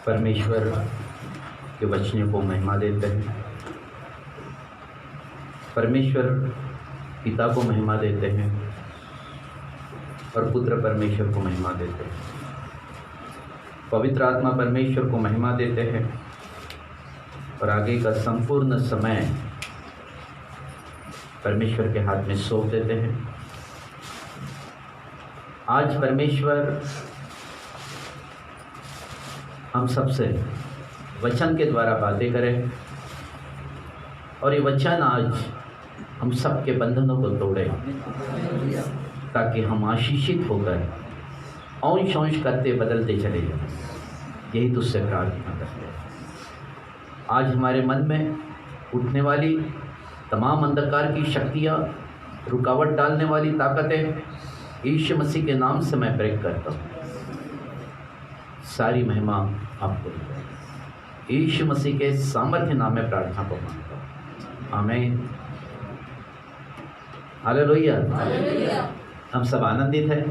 परमेश्वर के वचनों को महिमा देते हैं। परमेश्वर पिता को महिमा देते हैं और पुत्र परमेश्वर को महिमा देते हैं। पवित्र आत्मा परमेश्वर को महिमा देते हैं और आगे का संपूर्ण समय परमेश्वर के हाथ में सौंप देते हैं। आज परमेश्वर हम सबसे वचन के द्वारा बातें करें और ये वचन आज हम सबके बंधनों को तोड़े ताकि हम आशीषित होकर अंश अंश करते बदलते चले जाएं। यही तुझसे प्रार्थना करते हैं। आज हमारे मन में उठने वाली तमाम अंधकार की शक्तियाँ, रुकावट डालने वाली ताकतें यीशु मसीह के नाम से मैं ब्रेक करता हूँ। सारी महिमा आपको यीशु मसीह के सामर्थ्य नाम में प्रार्थना को मांगता हूँ। आमीन। हालेलुया। हम सब आनंदित हैं।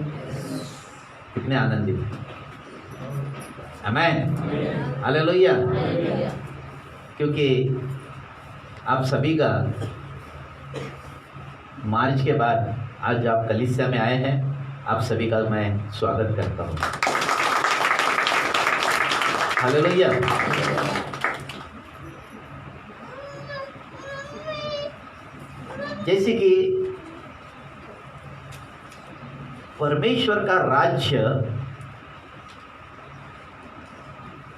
कितने आनंदित हैं? आमीन। हालेलुया। क्योंकि आप सभी का मार्च के बाद आज आप कलीसिया में आए हैं। आप सभी का मैं स्वागत करता हूँ। हालेलुया। जैसे कि परमेश्वर का राज्य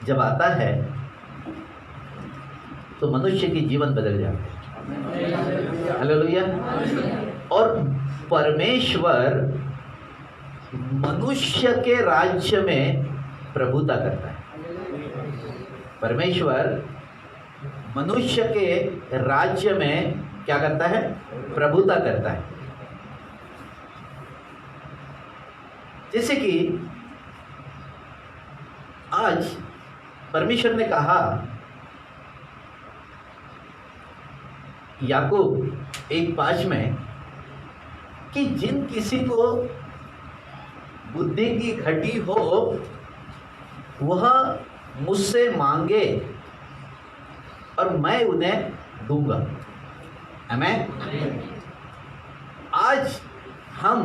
जब आता है तो मनुष्य की जीवन बदल जाता है। हालेलुया। और परमेश्वर मनुष्य के राज्य में प्रभुता करता है। परमेश्वर मनुष्य के राज्य में क्या करता है? प्रभुता करता है। जैसे कि आज परमेश्वर ने कहा, याकूब 1:5 में, कि जिन किसी को बुद्धि की घटी हो वह मुझसे मांगे और मैं उन्हें दूंगा। आमीन। आज हम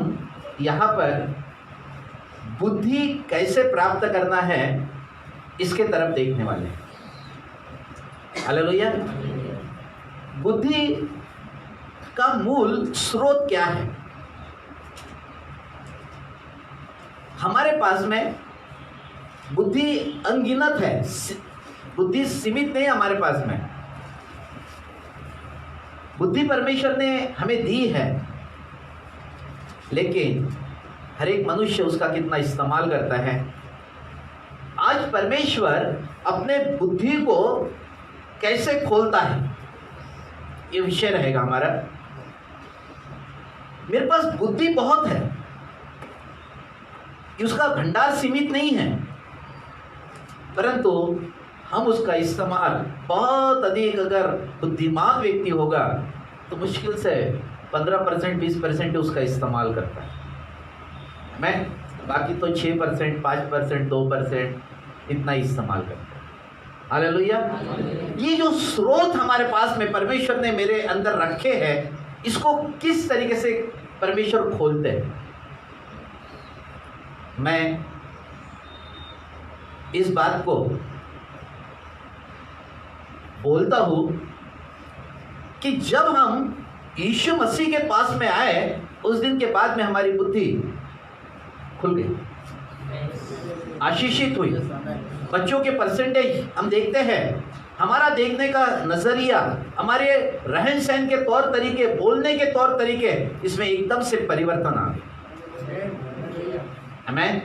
यहाँ पर बुद्धि कैसे प्राप्त करना है इसके तरफ देखने वाले हैं। हालेलुया। बुद्धि का मूल स्रोत क्या है? हमारे पास में बुद्धि अनगिनत है। बुद्धि सीमित नहीं हमारे पास में। बुद्धि परमेश्वर ने हमें दी है, लेकिन हर एक मनुष्य उसका कितना इस्तेमाल करता है। आज परमेश्वर अपने बुद्धि को कैसे खोलता है, ये विषय रहेगा हमारा। मेरे पास बुद्धि बहुत है, उसका भंडार सीमित नहीं है, परंतु हम उसका इस्तेमाल बहुत अधिक, अगर बुद्धिमान व्यक्ति होगा तो मुश्किल से 15% 20% उसका इस्तेमाल करता है। मैं बाकी तो 6% 5% 2% इतना ही इस्तेमाल करता है। हालेलुया। ये जो स्रोत हमारे पास में परमेश्वर ने मेरे अंदर रखे हैं, इसको किस तरीके से परमेश्वर खोलते हैं? मैं इस बात को बोलता हूं कि जब हम यीशु मसीह के पास में आए, उस दिन के बाद में हमारी बुद्धि खुल गई, आशीषित हुई। बच्चों के परसेंटेज हम देखते हैं, हमारा देखने का नजरिया, हमारे रहन सहन के तौर तरीके, बोलने के तौर तरीके, इसमें एकदम से परिवर्तन आ गए। आमीन।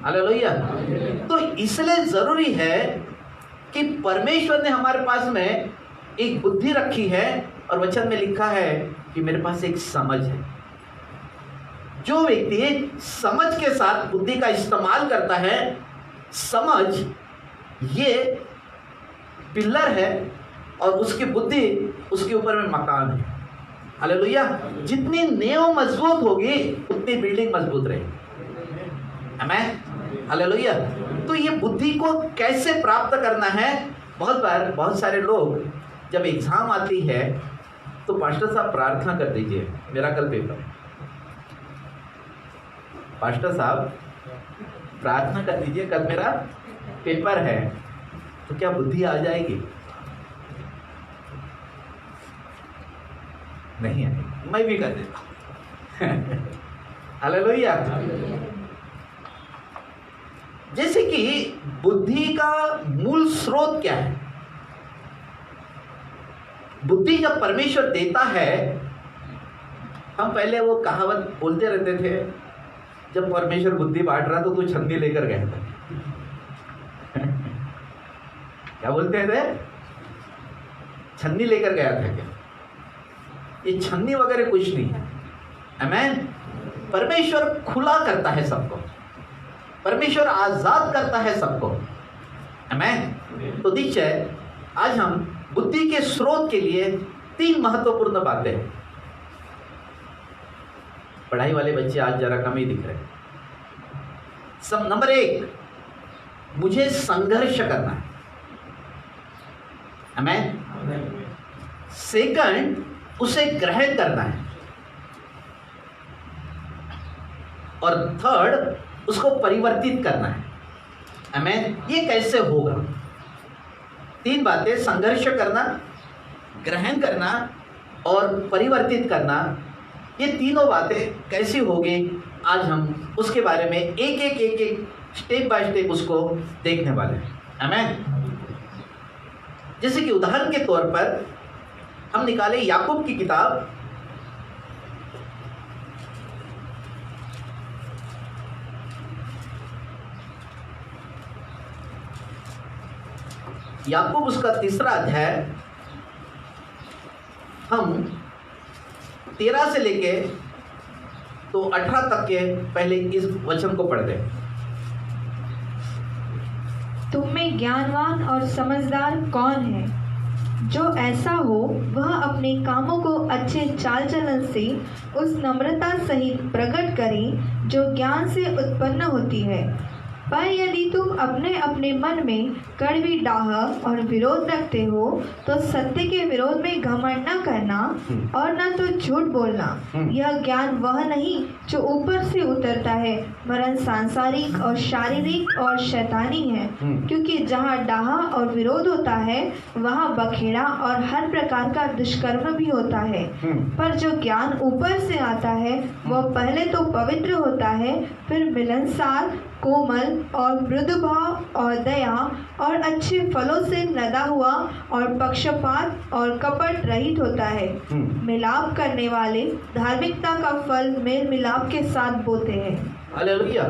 हालेलुया। तो इसलिए जरूरी है कि परमेश्वर ने हमारे पास में एक बुद्धि रखी है और वचन में लिखा है कि मेरे पास एक समझ है। जो व्यक्ति समझ के साथ बुद्धि का इस्तेमाल करता है, समझ ये पिलर है और उसकी बुद्धि उसके ऊपर में मकान है। हालेलुया। जितनी नींव मजबूत होगी उतनी बिल्डिंग मजबूत रहेगी। आमीन। हालेलुया। तो ये बुद्धि को कैसे प्राप्त करना है? बहुत बार बहुत सारे लोग जब एग्जाम आती है तो पास्टर साहब प्रार्थना कर दीजिए मेरा कल पेपर। पास्टर साहब प्रार्थना कर दीजिए कल मेरा पेपर है। तो क्या बुद्धि आ जाएगी? नहीं आएगी। मैं भी कर देता हूं। हालेलुया। जैसे कि बुद्धि का मूल स्रोत क्या है? बुद्धि जब परमेश्वर देता है, हम पहले वो कहावत बोलते रहते थे, जब परमेश्वर बुद्धि बांट रहा तो तू छन्नी लेकर गया था। क्या बोलते थे? छन्नी लेकर गया था क्या? ये छन्नी वगैरह कुछ नहीं है। आमीन। परमेश्वर खुला करता है सबको, परमेश्वर आजाद करता है सबको। आमीन। तो दीजिए आज हम बुद्धि के स्रोत के लिए 3 महत्वपूर्ण बातें। पढ़ाई वाले बच्चे आज जरा कम ही दिख रहे हैं। नंबर 1, मुझे संघर्ष करना है। आमीन। सेकंड, उसे ग्रहण करना है। और थर्ड, उसको परिवर्तित करना है। आमीन। ये कैसे होगा? 3 बातें, संघर्ष करना, ग्रहण करना और परिवर्तित करना। ये तीनों बातें कैसी होगी आज हम उसके बारे में एक स्टेप बाय स्टेप उसको देखने वाले हैं। आमीन। जैसे कि उदाहरण के तौर पर हम निकाले याकूब की किताब, याकूब उसका 3रा अध्याय, हम 13 से लेके तो 18 तक के पहले इस वचन को पढ़ दें। तुम में ज्ञानवान और समझदार कौन है? जो ऐसा हो वह अपने कामों को अच्छे चाल चलन से उस नम्रता सहित प्रकट करे जो ज्ञान से उत्पन्न होती है। पर यदि तुम अपने अपने मन में कड़वी डाह और विरोध रखते हो तो सत्य के विरोध में घमंड न करना और न तो झूठ बोलना। यह ज्ञान वह नहीं जो ऊपर से उतरता है, वरन सांसारिक और शारीरिक और शैतानी है। क्योंकि जहाँ डाह और विरोध होता है वहाँ बखेड़ा और हर प्रकार का दुष्कर्म भी होता है। पर जो ज्ञान ऊपर से आता है वह पहले तो पवित्र होता है, फिर मिलनसार, कोमल और मृदु भाव और दया और अच्छे फलों से लदा हुआ और पक्षपात और कपट रहित होता है। मिलाप करने वाले धार्मिकता का फल मेल मिलाप के साथ बोते हैं। हालेलुया।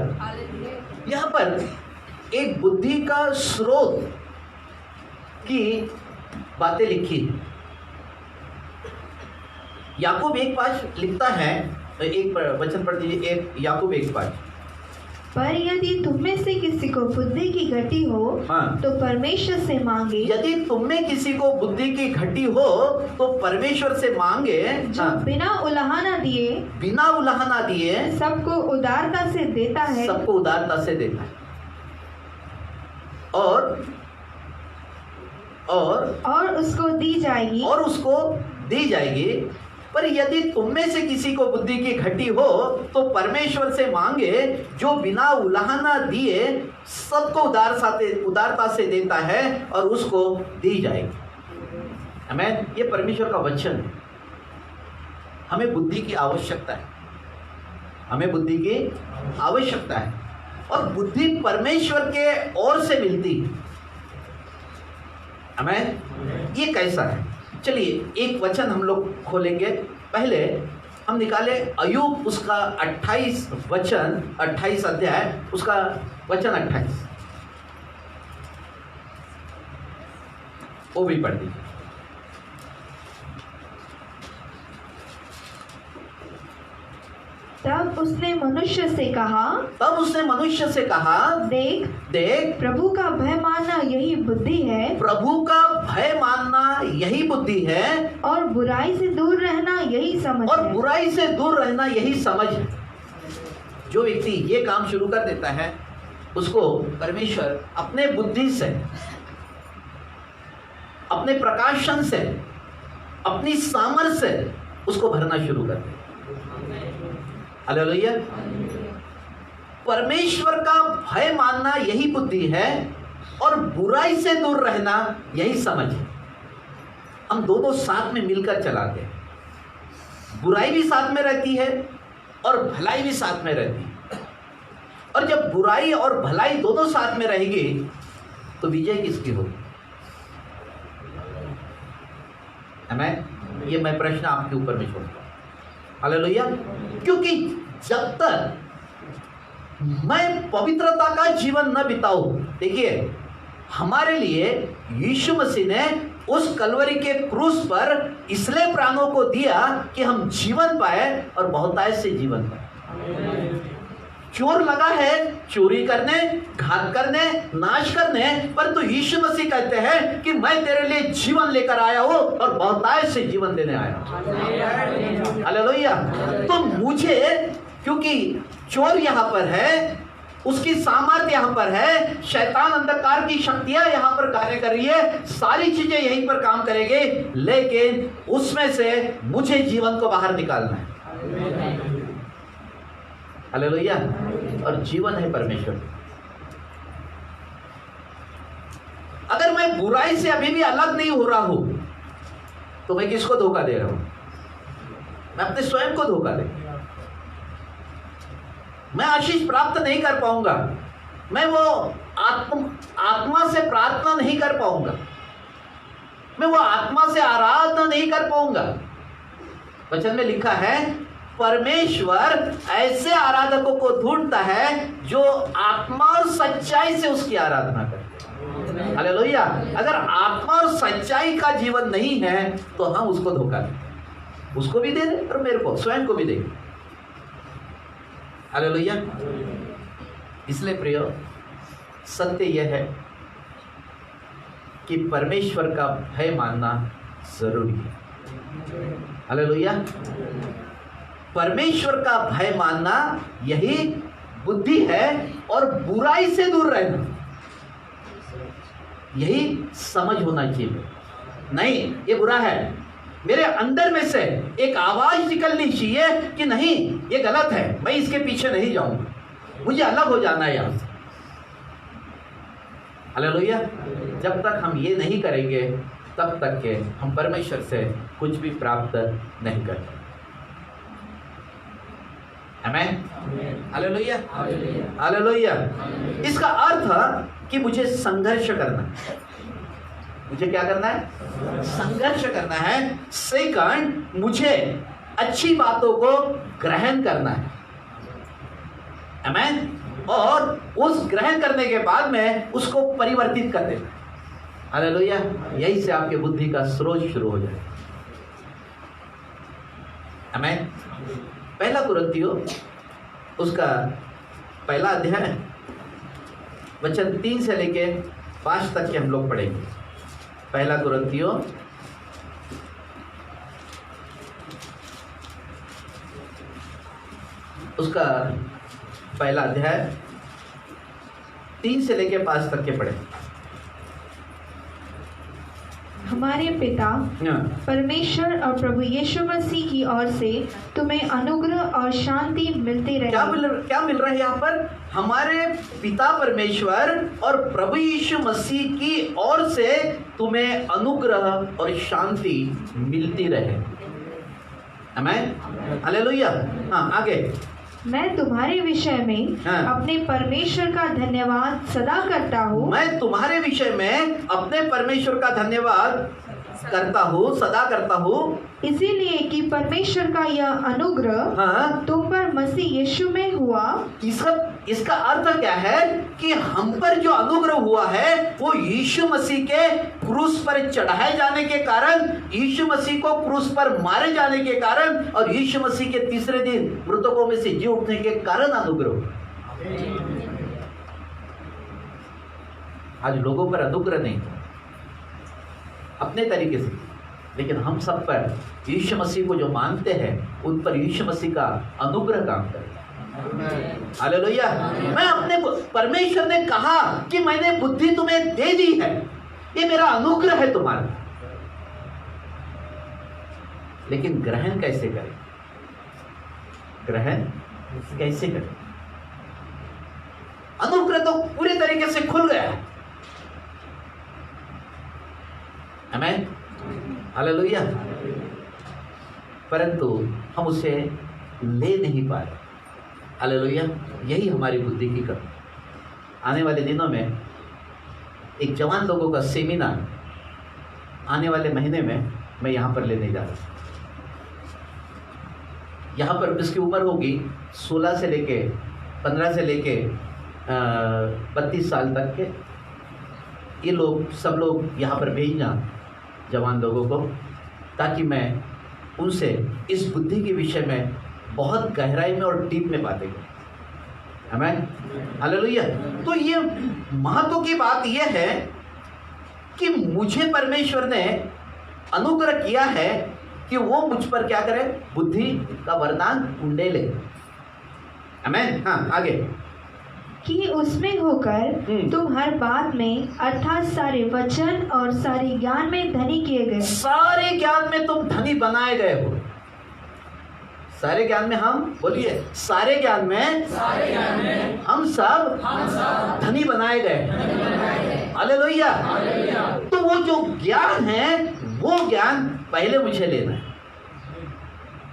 यहाँ पर एक बुद्धि का स्रोत की बातें लिखी। याकूब 1:5 लिखता है, एक वचन पढ़ दीजिए, याकूब 1:5। पर यदि तुम में से किसी को बुद्धि की घटी हो तो परमेश्वर से मांगे। यदि तुम में किसी को बुद्धि की घटी हो तो परमेश्वर से मांगे, जो बिना उलाहना दिए सबको उदारता से देता है। सबको उदारता से देता है और उसको दी जाएगी। पर यदि तुम में से किसी को बुद्धि की घटी हो तो परमेश्वर से मांगे, जो बिना उलाहना दिए सबको उदारता से देता है और उसको दी जाएगी। आमीन। ये परमेश्वर का वचन है। हमें बुद्धि की आवश्यकता है, और बुद्धि परमेश्वर के ओर से मिलती है। आमीन। ये कैसा है? चलिए एक वचन हम लोग खोलेंगे। पहले हम निकाले अय्यूब उसका 28 अध्याय, उसका वचन 28, वो भी पढ़ दीजिए। तब उसने मनुष्य से कहा, देख प्रभु का भय मानना यही बुद्धि है, और बुराई से दूर रहना यही समझ है। जो व्यक्ति ये काम शुरू कर देता है उसको परमेश्वर अपने बुद्धि से, अपने प्रकाशन से, अपनी सामर्थ्य से उसको भरना शुरू कर दे। हालेलुया। परमेश्वर का भय मानना यही बुद्धि है और बुराई से दूर रहना यही समझ है। हम दोनों साथ में मिलकर चलाते हैं। बुराई भी साथ में रहती है और भलाई भी साथ में रहती है। और जब बुराई और भलाई दोनों साथ में रहेगी तो विजय किसकी होगी? आमीन। ये मैं प्रश्न आपके ऊपर में छोड़ता हूं। हालेलुया। क्योंकि जब तक मैं पवित्रता का जीवन न बिताऊं, देखिए हमारे लिए यीशु मसीह ने उस कलवरी के क्रूस पर इसलिए प्राणों को दिया कि हम जीवन पाए और बहुतायत से जीवन पाए। चोर लगा है चोरी करने, घात करने, नाश करने, परंतु यीशु मसीह कहते हैं कि मैं तेरे लिए जीवन लेकर आया हूं और बहुतायत से जीवन देने आया हूं। हालेलुया। तो मुझे, क्योंकि चोर यहां पर है, उसकी सामर्थ्य यहां पर है, शैतान अंधकार की शक्तियां यहां पर कार्य कर रही है, सारी चीजें यहीं पर काम करेंगे, लेकिन उसमें से मुझे जीवन को बाहर निकालना है। हालेलुया। और जीवन है परमेश्वर। अगर मैं बुराई से अभी भी अलग नहीं हो रहा हूं तो मैं किसको धोखा दे रहा हूं? मैं अपने स्वयं को धोखा दे, मैं आशीष प्राप्त नहीं कर पाऊंगा, मैं वो आत्मा से प्रार्थना नहीं कर पाऊंगा, मैं वो आत्मा से आराधना नहीं कर पाऊंगा। वचन में लिखा है परमेश्वर ऐसे आराधकों को ढूंढता है जो आत्मा और सच्चाई से उसकी आराधना करते हैं। हालेलुया। अगर आत्मा और सच्चाई का जीवन नहीं है तो हम उसको धोखा दें, उसको भी दे दें और मेरे को, स्वयं को भी देंगे। हालेलुया। इसलिए प्रियो, सत्य यह है कि परमेश्वर का भय मानना जरूरी है। हालेलुया। परमेश्वर का भय मानना यही बुद्धि है और बुराई से दूर रहना यही समझ होना चाहिए। नहीं, ये बुरा है, मेरे अंदर में से एक आवाज निकलनी चाहिए कि नहीं, ये गलत है, मैं इसके पीछे नहीं जाऊंगा, मुझे अलग हो जाना है यहां से। हालेलुया। जब तक हम ये नहीं करेंगे तब तक के हम परमेश्वर से कुछ भी प्राप्त नहीं कर सकते। आमीन। हालेलुया। हालेलुया। इसका अर्थ कि मुझे संघर्ष करना है। मुझे क्या करना है? संघर्ष करना है। सेकंड, मुझे अच्छी बातों को ग्रहण करना है। आमीन। और उस ग्रहण करने के बाद में उसको परिवर्तित कर देना है। हालेलुया। यही से आपके बुद्धि का स्रोत शुरू हो जाए। आमीन। पहला कुरिन्थियों उसका पहला अध्याय वचन 3 से लेके 5 तक के हम लोग पढ़ेंगे। पहला कुरिन्थियों उसका पहला अध्याय 3 से लेके 5 तक के पढ़ेंगे। हमारे पिता परमेश्वर और प्रभु यीशु मसीह की ओर से तुम्हें अनुग्रह और शांति मिलती रहे। क्या मिल रहा है यहाँ पर? हमारे पिता परमेश्वर और प्रभु यीशु मसीह की ओर से तुम्हें अनुग्रह और शांति मिलती रहे। आमीन। हालेलुया। हाँ, आगे। मैं तुम्हारे विषय में अपने परमेश्वर का धन्यवाद सदा करता हूँ। मैं तुम्हारे विषय में अपने परमेश्वर का धन्यवाद करता हूँ, सदा करता हूँ, इसीलिए कि परमेश्वर का यह अनुग्रह तुम पर मसीह यीशु में हुआ। इसका अर्थ क्या है कि हम पर जो अनुग्रह हुआ है वो यीशु मसीह के क्रूस पर चढ़ाए जाने के कारण, यीशु मसीह को क्रूस पर मारे जाने के कारण और यीशु मसीह के तीसरे दिन मृतकों में से जी उठने के कारण अनुग्रह। आज लोगों पर अनुग्रह नहीं था अपने तरीके से, लेकिन हम सब पर यीशु मसीह को जो मानते हैं उन पर यीशु मसीह का अनुग्रह काम करेगा। हालेलुया। मैं अपने परमेश्वर ने कहा कि मैंने बुद्धि तुम्हें दे दी है, ये मेरा अनुग्रह है तुम्हारा। लेकिन ग्रहण कैसे करें? ग्रहण कैसे करें? अनुग्रह तो पूरे तरीके से खुल गया है। आमीन, हालेलुया। परंतु हम उसे ले नहीं पा रहे। हालेलुया। यही हमारी बुद्धि की कमी। आने वाले दिनों में एक जवान लोगों का सेमिनार आने वाले महीने में मैं यहाँ पर लेने जा रहा हूँ। यहाँ पर इसकी उम्र होगी 16 से लेके 15 से लेके 32 साल तक के। ये लोग सब लोग यहाँ पर भेजना जवान लोगों को, ताकि मैं उनसे इस बुद्धि के विषय में बहुत गहराई में और डीप में बातें करूं। आमीन, हालेलुया। तो ये महत्व की बात यह है कि मुझे परमेश्वर ने अनुग्रह किया है कि वो मुझ पर क्या करे? बुद्धि का वरदान उंडेले। आमीन। हाँ, आगे कि उसमें होकर तुम हर बात में अर्थात सारे वचन और सारे ज्ञान में धनी किए गए। सारे ज्ञान में तुम धनी बनाए गए हो। सारे ज्ञान में हम बोलिए, सारे ज्ञान में हम सब धनी बनाए गए। हालेलुया। तो वो जो ज्ञान है वो ज्ञान पहले मुझे लेना है।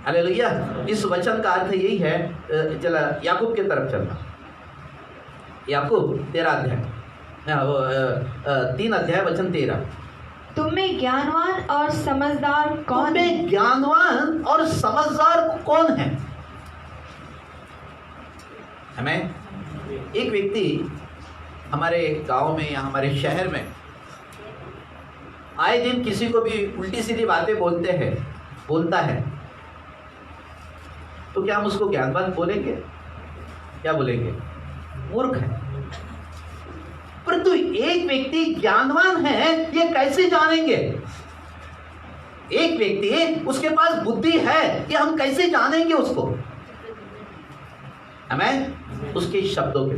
हालेलुया। इस वचन का अर्थ यही है। चला याकूब की तरफ चलना। याकूब 13 अध्याय 3 अध्याय वचन 13। तुम में ज्ञानवान और समझदार कौन है? तुम में ज्ञानवान और समझदार कौन है? हमें एक व्यक्ति हमारे गांव में या हमारे शहर में आए दिन किसी को भी उल्टी सीधी बातें बोलता है, तो क्या हम उसको ज्ञानवान बोलेंगे? क्या बोलेंगे? मूर्ख है। परंतु एक व्यक्ति ज्ञानवान है ये कैसे जानेंगे? एक व्यक्ति उसके पास बुद्धि है ये हम कैसे जानेंगे उसको? हमें उसके शब्दों के,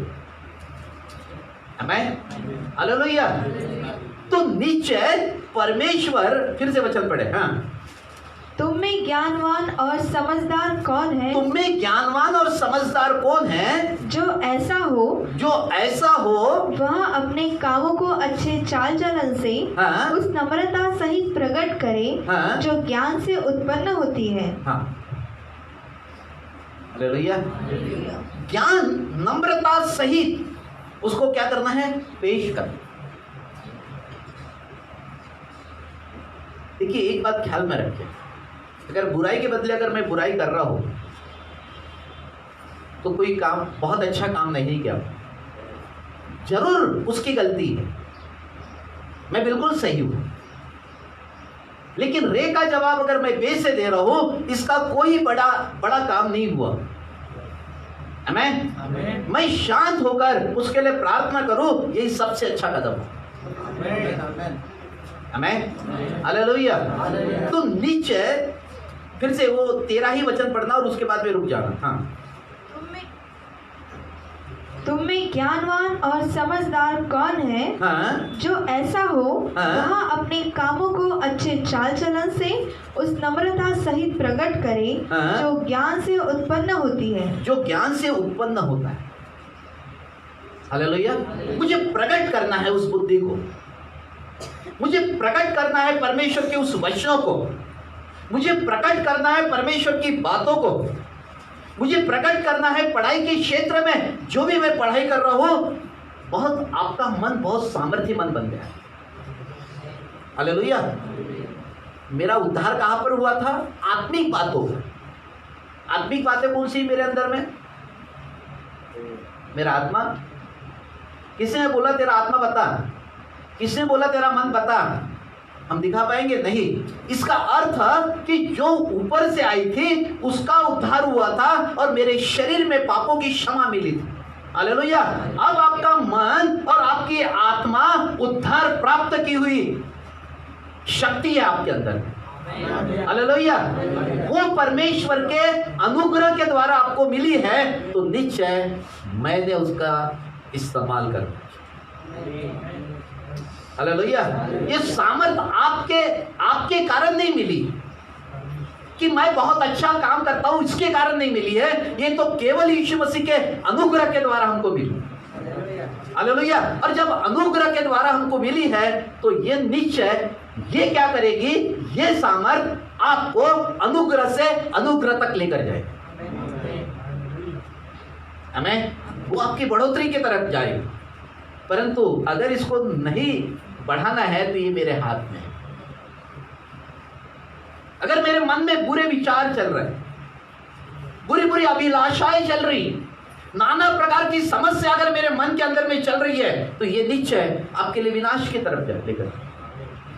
हमें हालेलुया। तो निश्चय परमेश्वर, फिर से वचन पढ़े। हाँ, तुम में ज्ञानवान और समझदार कौन है? तुम में ज्ञानवान और समझदार कौन है? जो ऐसा हो वह अपने कामों को अच्छे चाल चलन से हाँ, उस नम्रता सहित प्रकट करे हाँ, जो ज्ञान से उत्पन्न होती है। हाँ, हालेलुया। ज्ञान नम्रता सहित उसको क्या करना है? पेश करना। देखिए, एक बात ख्याल में रखें, अगर बुराई के बदले अगर मैं बुराई कर रहा हूं तो कोई काम, बहुत अच्छा काम नहीं किया, जरूर उसकी गलती है, मैं बिल्कुल सही हूं। लेकिन रे का जवाब अगर मैं बे से दे रहा हूं, इसका कोई बड़ा काम नहीं हुआ। आमीन। मैं शांत होकर उसके लिए प्रार्थना करूं, यही सबसे अच्छा कदम है। आमीन, हालेलुया। तो नीचे फिर से वो 13 ही वचन पढ़ना और उसके बाद में रुक जाना। हाँ, तुम में ज्ञानवान और समझदार कौन है? हाँ, जो ऐसा हो हाँ, वह अपने कामों को अच्छे चाल चलन से उस नम्रता सहित प्रकट करे हाँ, जो ज्ञान से उत्पन्न होती है। जो ज्ञान से उत्पन्न होता है। हालेलुया। मुझे प्रकट करना है उस बुद्धि को, मुझे प्रकट करना है परमेश्वर के उस वचनों को, मुझे प्रकट करना है परमेश्वर की बातों को, मुझे प्रकट करना है पढ़ाई के क्षेत्र में। जो भी मैं पढ़ाई कर रहा हूं, बहुत आपका मन बहुत सामर्थ्यवान बन गया है। हालेलुया। मेरा उद्धार कहां पर हुआ था? आत्मिक बातों पर। आत्मिक बातें कौन सी मेरे अंदर में? मेरा आत्मा। किसने बोला तेरा आत्मा बता? किसने बोला तेरा मन बता? हम दिखा पाएंगे? नहीं। इसका अर्थ कि जो ऊपर से आई थी उसका उद्धार हुआ था और मेरे शरीर में पापों की क्षमा मिली थी। हालेलुया। अब आपका मन और आपकी आत्मा उद्धार प्राप्त की हुई शक्ति है आपके अंदर। हालेलुया। वो परमेश्वर के अनुग्रह के द्वारा आपको मिली है, तो निश्चय मैंने उसका इस्तेमाल करना। हालेलुया। ये सामर्थ आपके कारण नहीं मिली कि मैं बहुत अच्छा काम करता हूं इसके कारण नहीं मिली है, ये तो केवल यीशु मसीह के अनुग्रह के द्वारा हमको मिली। हालेलुया। और जब अनुग्रह के द्वारा हमको मिली है तो ये निश्चय ये क्या करेगी, ये सामर्थ आपको अनुग्रह से अनुग्रह तक लेकर जाएगी। हमें वो आपकी बढ़ोतरी की तरफ जाएगी। परंतु अगर इसको नहीं बढ़ाना है तो ये मेरे हाथ में है। अगर मेरे मन में बुरे विचार चल रहे, बुरी बुरी अभिलाषाएं चल रही, नाना प्रकार की समस्या अगर मेरे मन के अंदर में चल रही है तो ये निश्चय आपके लिए विनाश की तरफ लेकर,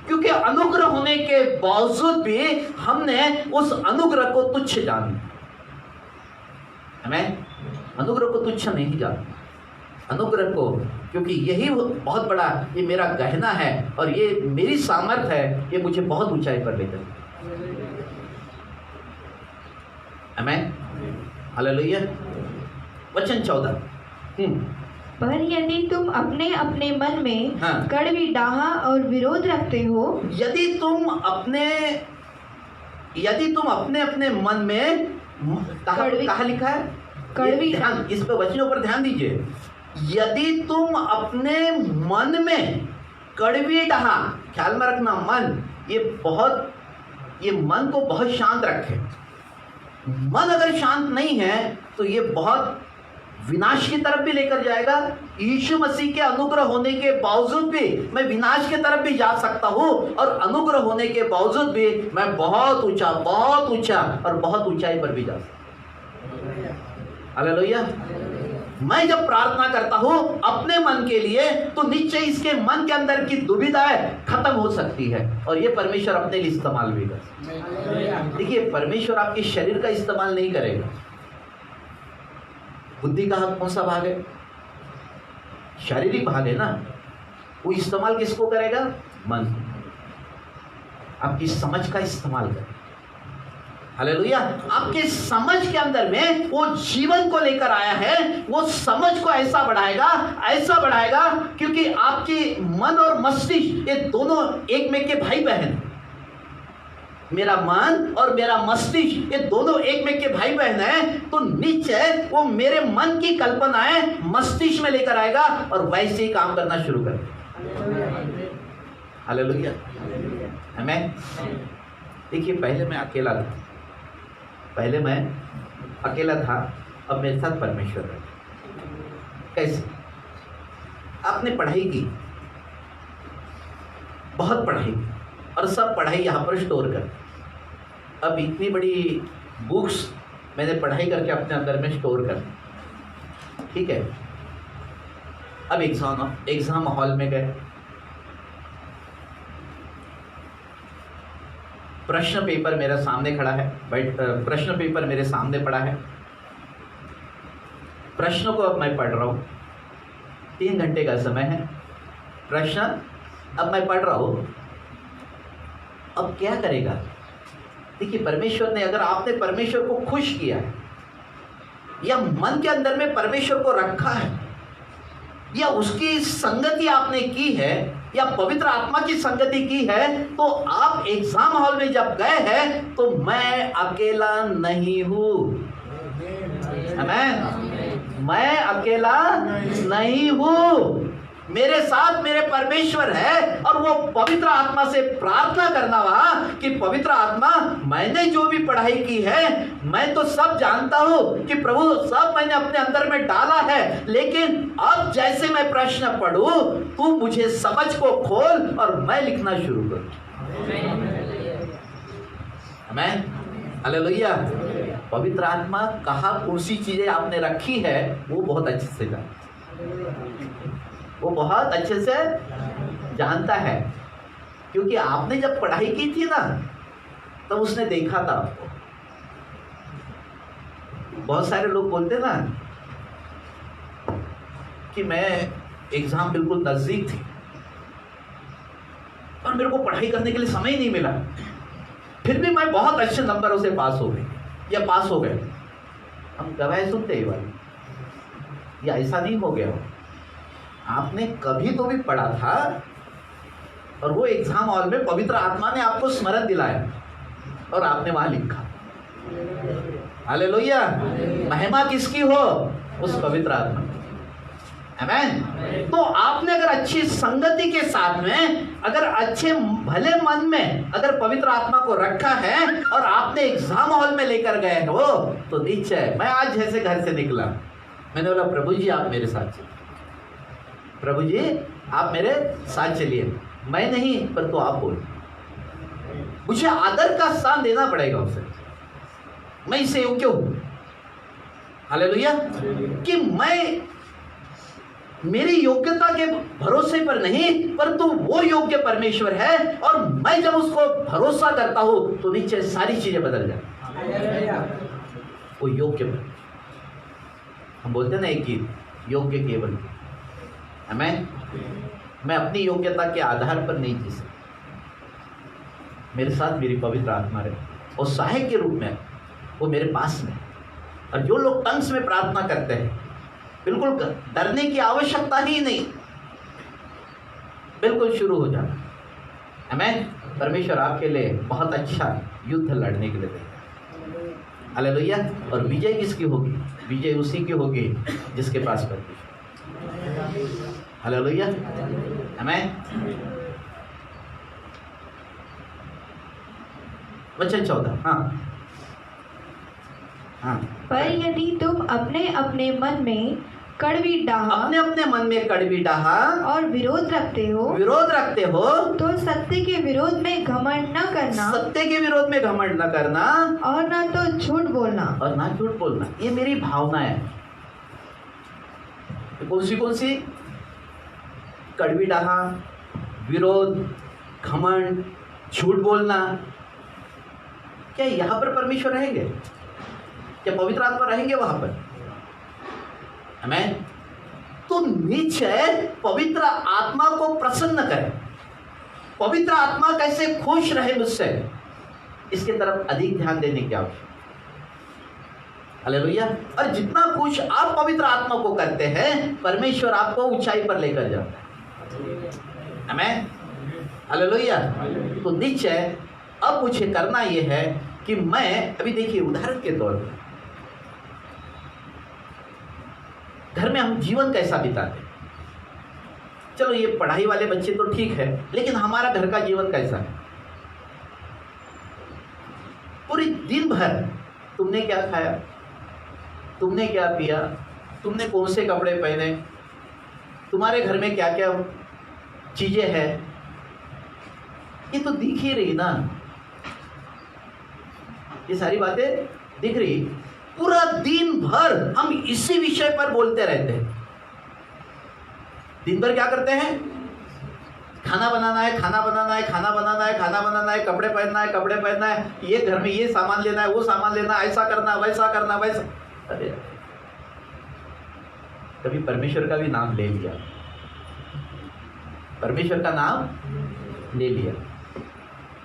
क्योंकि अनुग्रह होने के बावजूद भी हमने उस अनुग्रह को तुच्छ जाना। हमें अनुग्रह को तुच्छ नहीं जाना, अनुग्रह को, क्योंकि यही बहुत बड़ा, ये मेरा गहना है और ये मेरी सामर्थ है, ये मुझे बहुत ऊंचाई पर लेकर। आमीन। हालेलुया। वचन 14। पर यदि तुम अपने अपने मन में हाँ। कड़वी डाहा और विरोध रखते हो, यदि तुम अपने अपने मन में, कहाँ लिखा है, कड़वी, ध्यान इस पर, वचनों पर ध्यान दीजिए। यदि तुम अपने मन में कड़वी डाहा, ख्याल में रखना, मन ये मन को बहुत शांत रखे। मन अगर शांत नहीं है तो ये बहुत विनाश की तरफ भी लेकर जाएगा। यीशु मसीह के अनुग्रह होने के बावजूद भी मैं विनाश की तरफ भी जा सकता हूँ, और अनुग्रह होने के बावजूद भी मैं बहुत ऊंचा और बहुत ऊंचाई पर भी जा सकता हूँ। हालेलुया। मैं जब प्रार्थना करता हूँ अपने मन के लिए तो निश्चय इसके मन के अंदर की दुविधाएं खत्म हो सकती है, और ये परमेश्वर अपने लिए इस्तेमाल भी कर। देखिए, परमेश्वर आपके शरीर का इस्तेमाल नहीं करेगा। बुद्धि का हक कौन सा भाग है? शारीरिक भाग है ना। वो इस्तेमाल किसको करेगा? मन। आपकी समझ का इस्तेमाल करेगा। हालेलुया। आपके समझ के अंदर में वो जीवन को लेकर आया है, वो समझ को ऐसा बढ़ाएगा क्योंकि आपकी मन और मस्तिष्क ये दोनों एक में के भाई बहन। मेरा मन और मेरा मस्तिष्क ये दोनों एक में के भाई बहन है, तो निश्चय वो मेरे मन की कल्पनाएं मस्तिष्क में लेकर आएगा और वैसे ही काम करना शुरू करेगा। हालेलुया। आमीन। देखिए, पहले मैं अकेला था, अब मेरे साथ परमेश्वर है। कैसे? आपने पढ़ाई की, बहुत पढ़ाई, और सब पढ़ाई यहाँ पर स्टोर कर। अब इतनी बड़ी बुक्स मैंने पढ़ाई करके अपने अंदर में स्टोर कर, ठीक है। अब एग्जाम हॉल में गए, प्रश्न पेपर मेरे सामने खड़ा है, प्रश्न पेपर मेरे सामने पड़ा है, प्रश्न को अब मैं पढ़ रहा हूँ। 3 घंटे का समय है, प्रश्न अब मैं पढ़ रहा हूँ। अब क्या करेगा? देखिए, परमेश्वर ने, अगर आपने परमेश्वर को खुश किया है, या मन के अंदर में परमेश्वर को रखा है, या उसकी संगति आपने की है, या पवित्र आत्मा की संगति की है, तो आप एग्जाम हॉल में जब गए हैं तो मैं अकेला नहीं हूँ। आमीन। मैं अकेला नहीं हूँ, मेरे साथ मेरे परमेश्वर है। और वो पवित्र आत्मा से प्रार्थना करना वहां कि पवित्र आत्मा, मैंने जो भी पढ़ाई की है, मैं तो सब जानता हूं कि प्रभु सब मैंने अपने अंदर में डाला है, लेकिन अब जैसे मैं प्रश्न पढ़ूं, तू मुझे समझ को खोल और मैं लिखना शुरू करूं। आमीन। हालेलुया। पवित्र आत्मा कहाँ कौन सी चीजें आपने रखी है वो बहुत अच्छे से जानता है, क्योंकि आपने जब पढ़ाई की थी ना, तब उसने देखा था आपको। बहुत सारे लोग बोलते ना कि मैं एग्जाम बिल्कुल नजदीक थी और मेरे को पढ़ाई करने के लिए समय ही नहीं मिला, फिर भी मैं बहुत अच्छे नंबरों से पास हो गई या पास हो गए। हम गवाही सुनते ही वाली, या ऐसा नहीं हो गया हो। आपने कभी तो भी पढ़ा था और वो एग्जाम हॉल में पवित्र आत्मा ने आपको स्मरण दिलाया और आपने वहां लिखा। हालेलुया। महिमा किसकी हो? उस पवित्र आत्मा की। आमीन। तो आपने अगर अच्छी संगति के साथ में, अगर अच्छे भले मन में अगर पवित्र आत्मा को रखा है और आपने एग्जाम हॉल में लेकर गए हो, तो निश्चय मैं आज जैसे घर से निकला, मैंने बोला प्रभु जी आप मेरे साथ चलिए, प्रभु जी आप मेरे साथ चलिए, मैं नहीं पर तो आप बोल। मुझे आदर का स्थान देना पड़ेगा उसे, मैं इसे योग्य हूं। हालेलुया। कि मैं मेरी योग्यता के भरोसे पर नहीं, परंतु वो योग्य परमेश्वर है और मैं जब उसको भरोसा करता हूं तो नीचे सारी चीजें बदल जाती। वो योग्य, हम बोलते हैं ना एक गीत, योग्य केवल। मैं अपनी योग्यता के आधार पर नहीं जी सकता, मेरे साथ मेरी पवित्र आत्मा रहे और सहायक के रूप में वो मेरे पास में। और जो लोग टंग्स में प्रार्थना करते हैं, बिल्कुल डरने की आवश्यकता ही नहीं, बिल्कुल शुरू हो जाना। आमीन। परमेश्वर आपके लिए बहुत अच्छा युद्ध लड़ने के लिए देगा। हालेलुया। और विजय किसकी होगी? विजय उसी की होगी जिसके पास परमेश्वर। हालेलुया। आमीन। वचन 14। हाँ। पर यदि तुम अपने अपने मन में कड़वी डाहा अपने मन में कड़वी डाहा और विरोध रखते हो तो सत्य के विरोध में घमंड न करना, सत्य के विरोध में घमंड न करना और ना तो झूठ बोलना। ये मेरी भावना है। कौन सी? कड़वी डाहा, विरोध, घमंड, झूठ बोलना। क्या यहां पर परमेश्वर रहेंगे? क्या पवित्र आत्मा रहेंगे वहां पर? आमीन। तो निश्चय पवित्र आत्मा को प्रसन्न करें, पवित्र आत्मा कैसे खुश रहे मुझसे, इसके तरफ अधिक ध्यान देने की आवश्यकता। हालेलुया। और जितना खुश आप पवित्र आत्मा को करते हैं, परमेश्वर आपको ऊंचाई पर लेकर जाता है। आमीन। हालेलुया। तो निश्चय अब मुझे करना यह है कि मैं, अभी देखिए उदाहरण के तौर पर, घर में हम जीवन कैसा बिताते हैं। चलो ये पढ़ाई वाले बच्चे तो ठीक है, लेकिन हमारा घर का जीवन कैसा है? पूरी दिन भर तुमने क्या खाया, तुमने क्या पिया, तुमने कौन से कपड़े पहने, तुम्हारे घर में क्या क्या चीजें हैं, ये तो दिख ही रही ना, ये सारी बातें दिख रही। पूरा दिन भर हम इसी विषय पर बोलते रहते हैं। दिन भर क्या करते हैं? खाना बनाना है, खाना बनाना है, खाना बनाना है, खाना बनाना है, कपड़े पहनना है, कपड़े पहनना है, ये घर में ये सामान लेना है, वो सामान लेना है, ऐसा करना, वैसा करना, वैसा। अरे कभी परमेश्वर का भी नाम ले लिया, परमेश्वर का नाम ले लिया।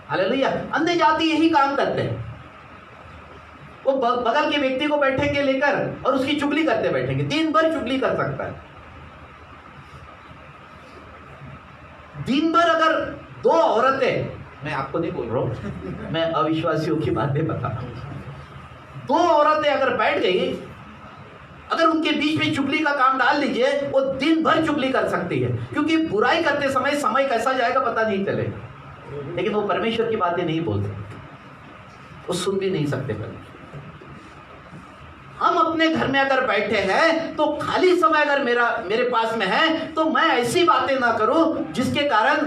हालेलुया। अन्य जाति यही काम करते हैं, वो बगल के व्यक्ति को बैठेंगे लेकर और उसकी चुगली करते बैठेंगे, दिन भर चुगली कर सकता है। दिन भर अगर दो औरतें, मैं आपको नहीं बोल रहा हूं, मैं अविश्वासियों की बातें बता रहा हूं, दो औरतें अगर बैठ गई, अगर उनके बीच में चुगली का काम डाल लीजिए, वो दिन भर चुगली कर सकती है, क्योंकि बुराई करते समय कैसा जाएगा पता नहीं चलेगा। लेकिन वो परमेश्वर की बातें नहीं बोल सकते, वो सुन भी नहीं सकते परमेश्वर। हम अपने घर में अगर बैठे हैं तो खाली समय अगर मेरे पास में है, तो मैं ऐसी बातें ना करूं जिसके कारण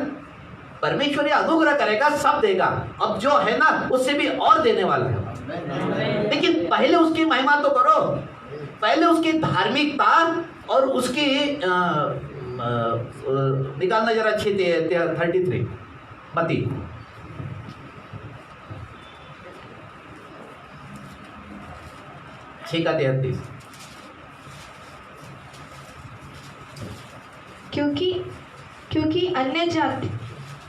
परमेश्वर अनुग्रह करेगा, सब देगा। अब जो है ना उससे भी और देने वाला है, लेकिन पहले उसकी महिमा तो करो, पहले उसकी धार्मिकता और उसकी निकालना जरा 6:33 मती। क्योंकि अन्य जाति,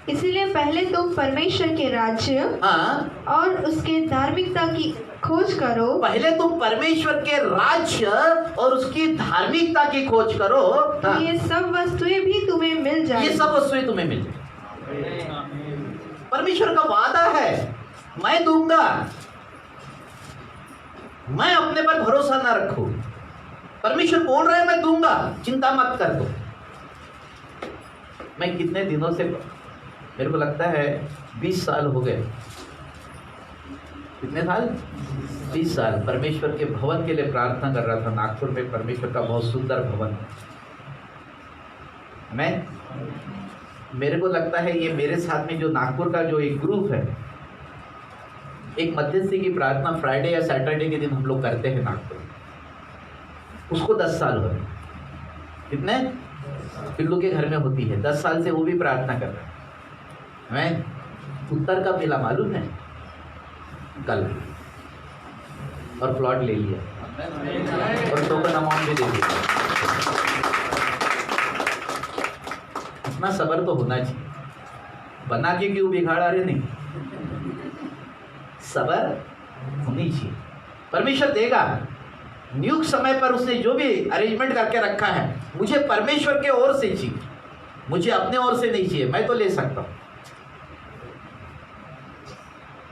इसलिए पहले तुम परमेश्वर के राज्य और उसके धार्मिकता की खोज करो, पहले तुम परमेश्वर के राज्य और उसकी धार्मिकता की खोज करो, तो ये सब वस्तुएं भी तुम्हें मिल ये जाएंगी। सब वस्तुएं तुम्हें मिल जाएंगी। परमेश्वर का वादा है, मैं दूंगा। मैं अपने पर भरोसा ना रखूं। परमेश्वर बोल रहा है मैं दूंगा, चिंता मत कर दो। मैं कितने दिनों से, मेरे को लगता है 20 साल हो गए। कितने साल? 20 साल परमेश्वर के भवन के लिए प्रार्थना कर रहा था। नागपुर में परमेश्वर का बहुत सुंदर भवन है। मैं मेरे को लगता है ये मेरे साथ में जो नागपुर का जो एक ग्रुप है, एक मध्यस्थी की प्रार्थना फ्राइडे या सैटरडे के दिन हम लोग करते हैं नागपुर, उसको 10 साल हो गए। कितने? पिल्लू के घर में होती है, 10 साल से वो भी प्रार्थना कर रहा है। मैं उत्तर का मिला मालूम है कल, और प्लॉट ले लिया और टोकन अमाउंट भी दे दिया। इतना सब्र तो होना चाहिए। बना के क्यों बिगाड़ा? अरे नहीं, सब्र होनी चाहिए। परमेश्वर देगा। नियुक्त समय पर उसने जो भी अरेंजमेंट करके रखा है, मुझे परमेश्वर के ओर से चाहिए, मुझे अपने ओर से नहीं चाहिए। मैं तो ले सकता हूं,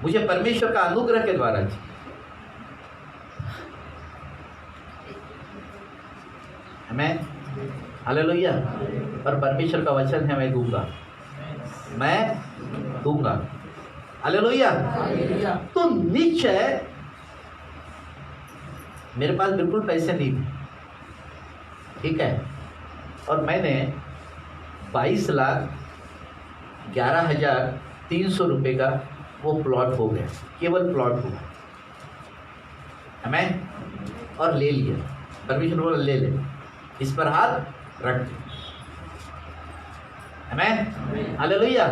मुझे परमेश्वर का अनुग्रह के द्वारा चाहिए। मैं हालेलुया। और परमेश्वर का वचन है, मैं दूंगा, मैं दूंगा। हालेलुया। तो निश्चय मेरे पास बिल्कुल पैसे नहीं थे, ठीक है, और मैंने 22,11,300 रुपये का वो प्लॉट हो गया, केवल प्लॉट हुआ, मैं और ले लिया। परमेश्वर बोला ले ले, इस पर हाथ रख। मैं हालेलुया।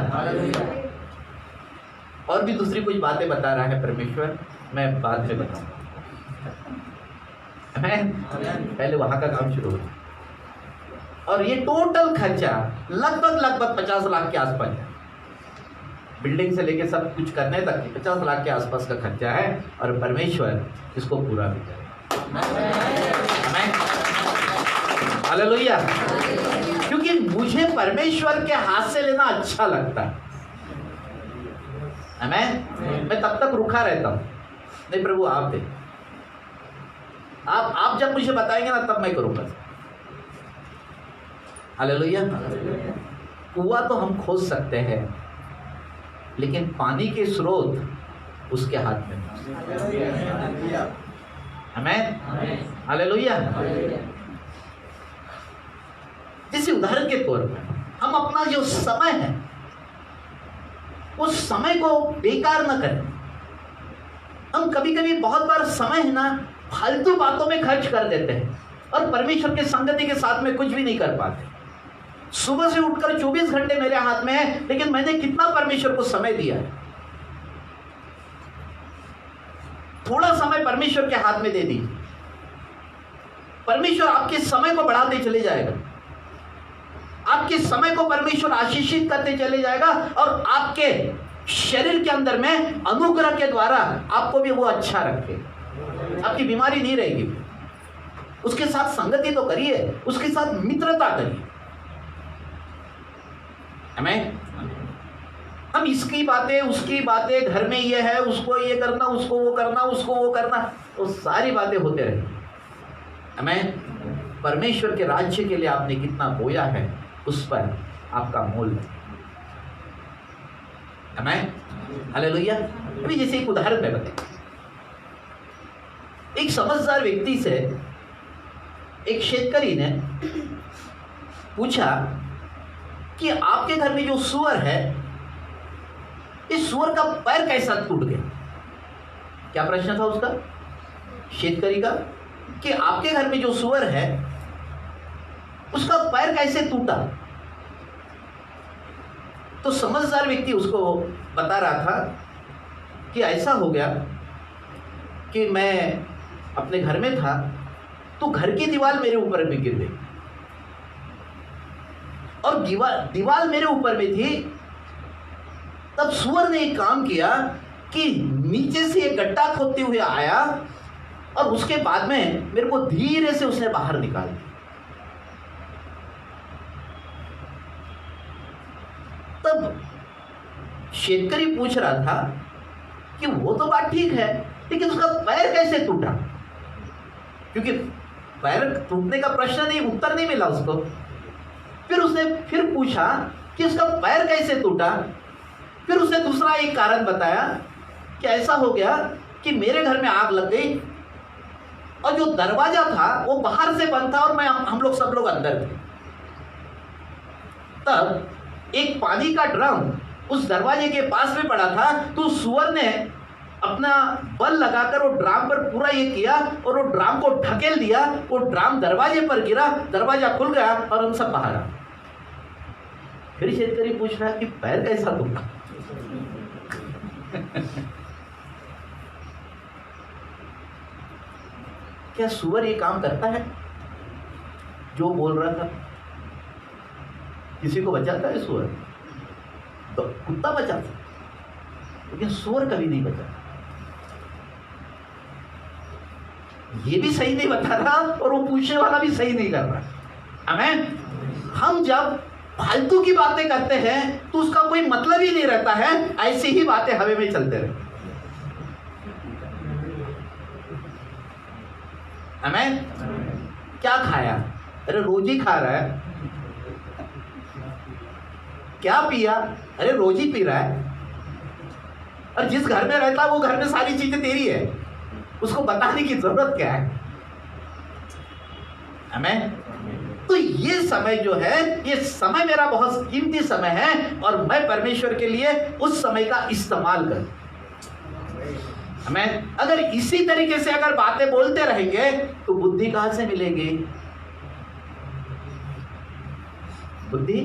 और भी दूसरी कुछ बातें बता रहा है परमेश्वर, मैं बाद में बताऊंगा। मैं पहले वहां का काम शुरू हुआ और ये टोटल खर्चा लगभग 50 लाख के आसपास है। बिल्डिंग से लेके सब कुछ करने तक 50 लाख के आसपास का खर्चा है, और परमेश्वर इसको पूरा भी करे। हालेलुया। क्योंकि मुझे परमेश्वर के हाथ से लेना अच्छा लगता है। मैं तब तक रुका रहता हूं, नहीं प्रभु आप दे, आप जब मुझे बताएंगे ना तब मैं करूंगा। हालेलुया। कुआं तो हम खोद सकते हैं, लेकिन पानी के स्रोत उसके हाथ में। आमीन। हालेलुया। जैसे उदाहरण के तौर पर हम अपना जो समय है उस समय को बेकार न करें। हम कभी कभी बहुत बार समय है ना फालतू बातों में खर्च कर देते हैं और परमेश्वर के संगति के साथ में कुछ भी नहीं कर पाते। सुबह से उठकर 24 घंटे मेरे हाथ में है, लेकिन मैंने कितना परमेश्वर को समय दिया है? थोड़ा समय परमेश्वर के हाथ में दे दी, परमेश्वर आपके समय को बढ़ाते चले जाएगा। आपके समय को परमेश्वर आशीषित करते चले जाएगा, और आपके शरीर के अंदर में अनुग्रह के द्वारा आपको भी वो अच्छा रखेगा। आपकी बीमारी नहीं रहेगी। उसके साथ संगति तो करिए, उसके साथ मित्रता करिए। हमें हम इसकी बातें उसकी बातें, घर में ये है, उसको ये करना, उसको वो करना, उसको वो करना, तो सारी बातें होते रहेंगी। हमें परमेश्वर के राज्य के लिए आपने कितना बोया है उस पर आपका मोल है। हमें हालेलुया। अभी जैसे एक उदाहरण मैं बताऊं, एक समझदार व्यक्ति से एक शेतकरी ने पूछा कि आपके घर में जो सूअर है, इस सूअर का पैर कैसा टूट गया? क्या प्रश्न था उसका, शेतकरी का, कि आपके घर में जो सूअर है उसका पैर कैसे टूटा? तो समझदार व्यक्ति उसको बता रहा था कि ऐसा हो गया कि मैं अपने घर में था तो घर की दीवार मेरे ऊपर भी गिर गई, और दीवार मेरे ऊपर में थी। तब सूअर ने एक काम किया कि नीचे से एक गड्ढा खोदते हुए आया और उसके बाद में मेरे को धीरे से उसने बाहर निकाल दिया। तब शेतकरी पूछ रहा था कि वो तो बात ठीक है, लेकिन उसका पैर कैसे टूटा? क्योंकि पैर टूटने का प्रश्न नहीं, उत्तर नहीं मिला उसको। फिर उसने फिर पूछा कि उसका पैर कैसे टूटा। फिर उसने दूसरा एक कारण बताया कि ऐसा हो गया कि मेरे घर में आग लग गई और जो दरवाजा था वो बाहर से बंद था और हम लोग सब लोग अंदर थे। तब एक पानी का ड्रम उस दरवाजे के पास में पड़ा था, तो सुअर ने अपना बल लगाकर वो ड्राम पर पूरा ये किया और वो ड्राम को ढकेल दिया। वो ड्राम दरवाजे पर गिरा, दरवाजा खुल गया और हम सब बाहर आ। फिर शेतकरी पूछ रहा है कि पैर कैसा टूटा? क्या सुअर ये काम करता है जो बोल रहा था? किसी को बचाता है सुअर? तो कुत्ता बचाता, लेकिन सुअर कभी नहीं बचा। ये भी सही नहीं बता रहा और वो पूछने वाला भी सही नहीं कर रहा। आमीन। हम जब फालतू की बातें करते हैं तो उसका कोई मतलब ही नहीं रहता है, ऐसी ही बातें हवा में चलते रहते। आमीन। क्या खाया? अरे रोज ही खा रहा है। क्या पिया? अरे रोज ही पी रहा है। और जिस घर में रहता है वो घर में सारी चीजें तेरी है, उसको बताने की जरूरत क्या है? आमीन। तो ये समय जो है, ये समय मेरा बहुत कीमती समय है और मैं परमेश्वर के लिए उस समय का इस्तेमाल करूं। आमीन। अगर इसी तरीके से अगर बातें बोलते रहेंगे तो बुद्धि कहां से मिलेगी? बुद्धि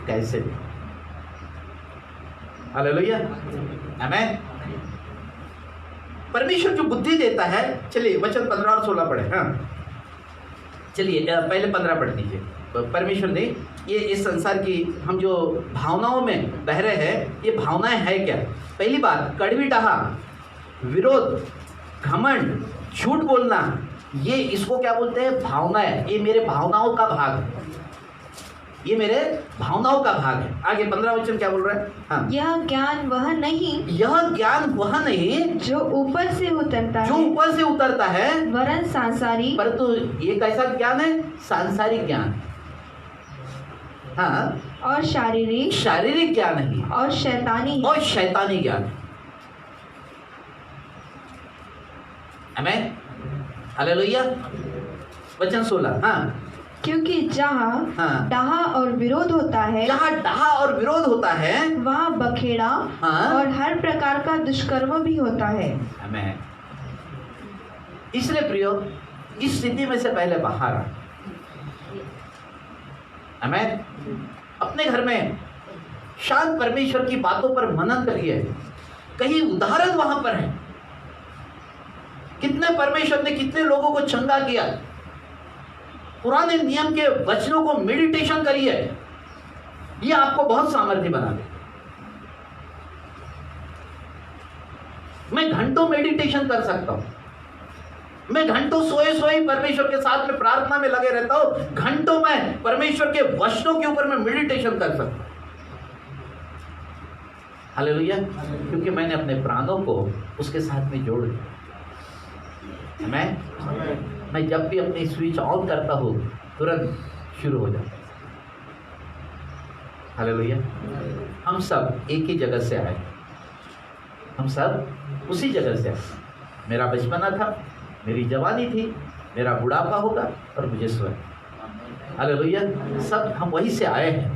कैसे मिलेगी? हालेलुया। आमीन। परमेश्वर जो बुद्धि देता है, चलिए वचन 15 और 16 पढ़े। हाँ चलिए पहले 15 पढ़ दीजिए। परमेश्वर ने ये इस संसार की हम जो भावनाओं में बह रहे हैं, ये भावनाएं है क्या? पहली बात, कड़वी डाहा, विरोध, घमंड, झूठ बोलना, ये इसको क्या बोलते हैं? भावनाएं। ये मेरे भावनाओं का भाग है, ये मेरे भावनाओं का भाग है। आगे 15 वचन क्या बोल रहा है? हाँ। यह ज्ञान वह नहीं, यह ज्ञान वह नहीं जो ऊपर से उतरता जो है, ऊपर से उतरता है, वरन सांसारिक, परंतु ये कैसा ज्ञान है? सांसारिक ज्ञान। हाँ, और शारीरिक, शारीरिक ज्ञान नहीं, और शैतानी है। और शैतानी ज्ञान। आमीन। हालेलुया। वचन 16। हाँ। क्योंकि जहाँ हाँ। डाहा और विरोध होता है, जहाँ डाहा और विरोध होता है, वहाँ बखेड़ा हाँ। और हर प्रकार का दुष्कर्म भी होता है। आमीन। इसलिए प्रियो, इस स्थिति में से पहले बाहर आ। आमीन। अपने घर में शांत परमेश्वर की बातों पर मनन करिए। कहीं उदाहरण वहां पर है, कितने परमेश्वर ने कितने लोगों को चंगा किया। पुराने नियम के वचनों को मेडिटेशन करिए, ये आपको बहुत सामर्थ्य बना दे। मैं घंटों मेडिटेशन कर सकता हूं, मैं घंटों सोए सोए परमेश्वर के साथ में प्रार्थना में लगे रहता हूं, घंटों में परमेश्वर के वचनों के ऊपर मैं मेडिटेशन कर सकता हूं। हालेलुया। क्योंकि मैंने अपने प्राणों को उसके साथ में जोड़ दिया। मैं जब भी अपनी स्विच ऑन करता हूँ तुरंत शुरू हो जाता है। हालेलुया। हम सब एक ही जगह से आए, हम सब उसी जगह से आए। मेरा बचपना था, मेरी जवानी थी, मेरा बुढ़ापा होगा और मुझे स्वयं। हालेलुया। सब हम वहीं से आए हैं,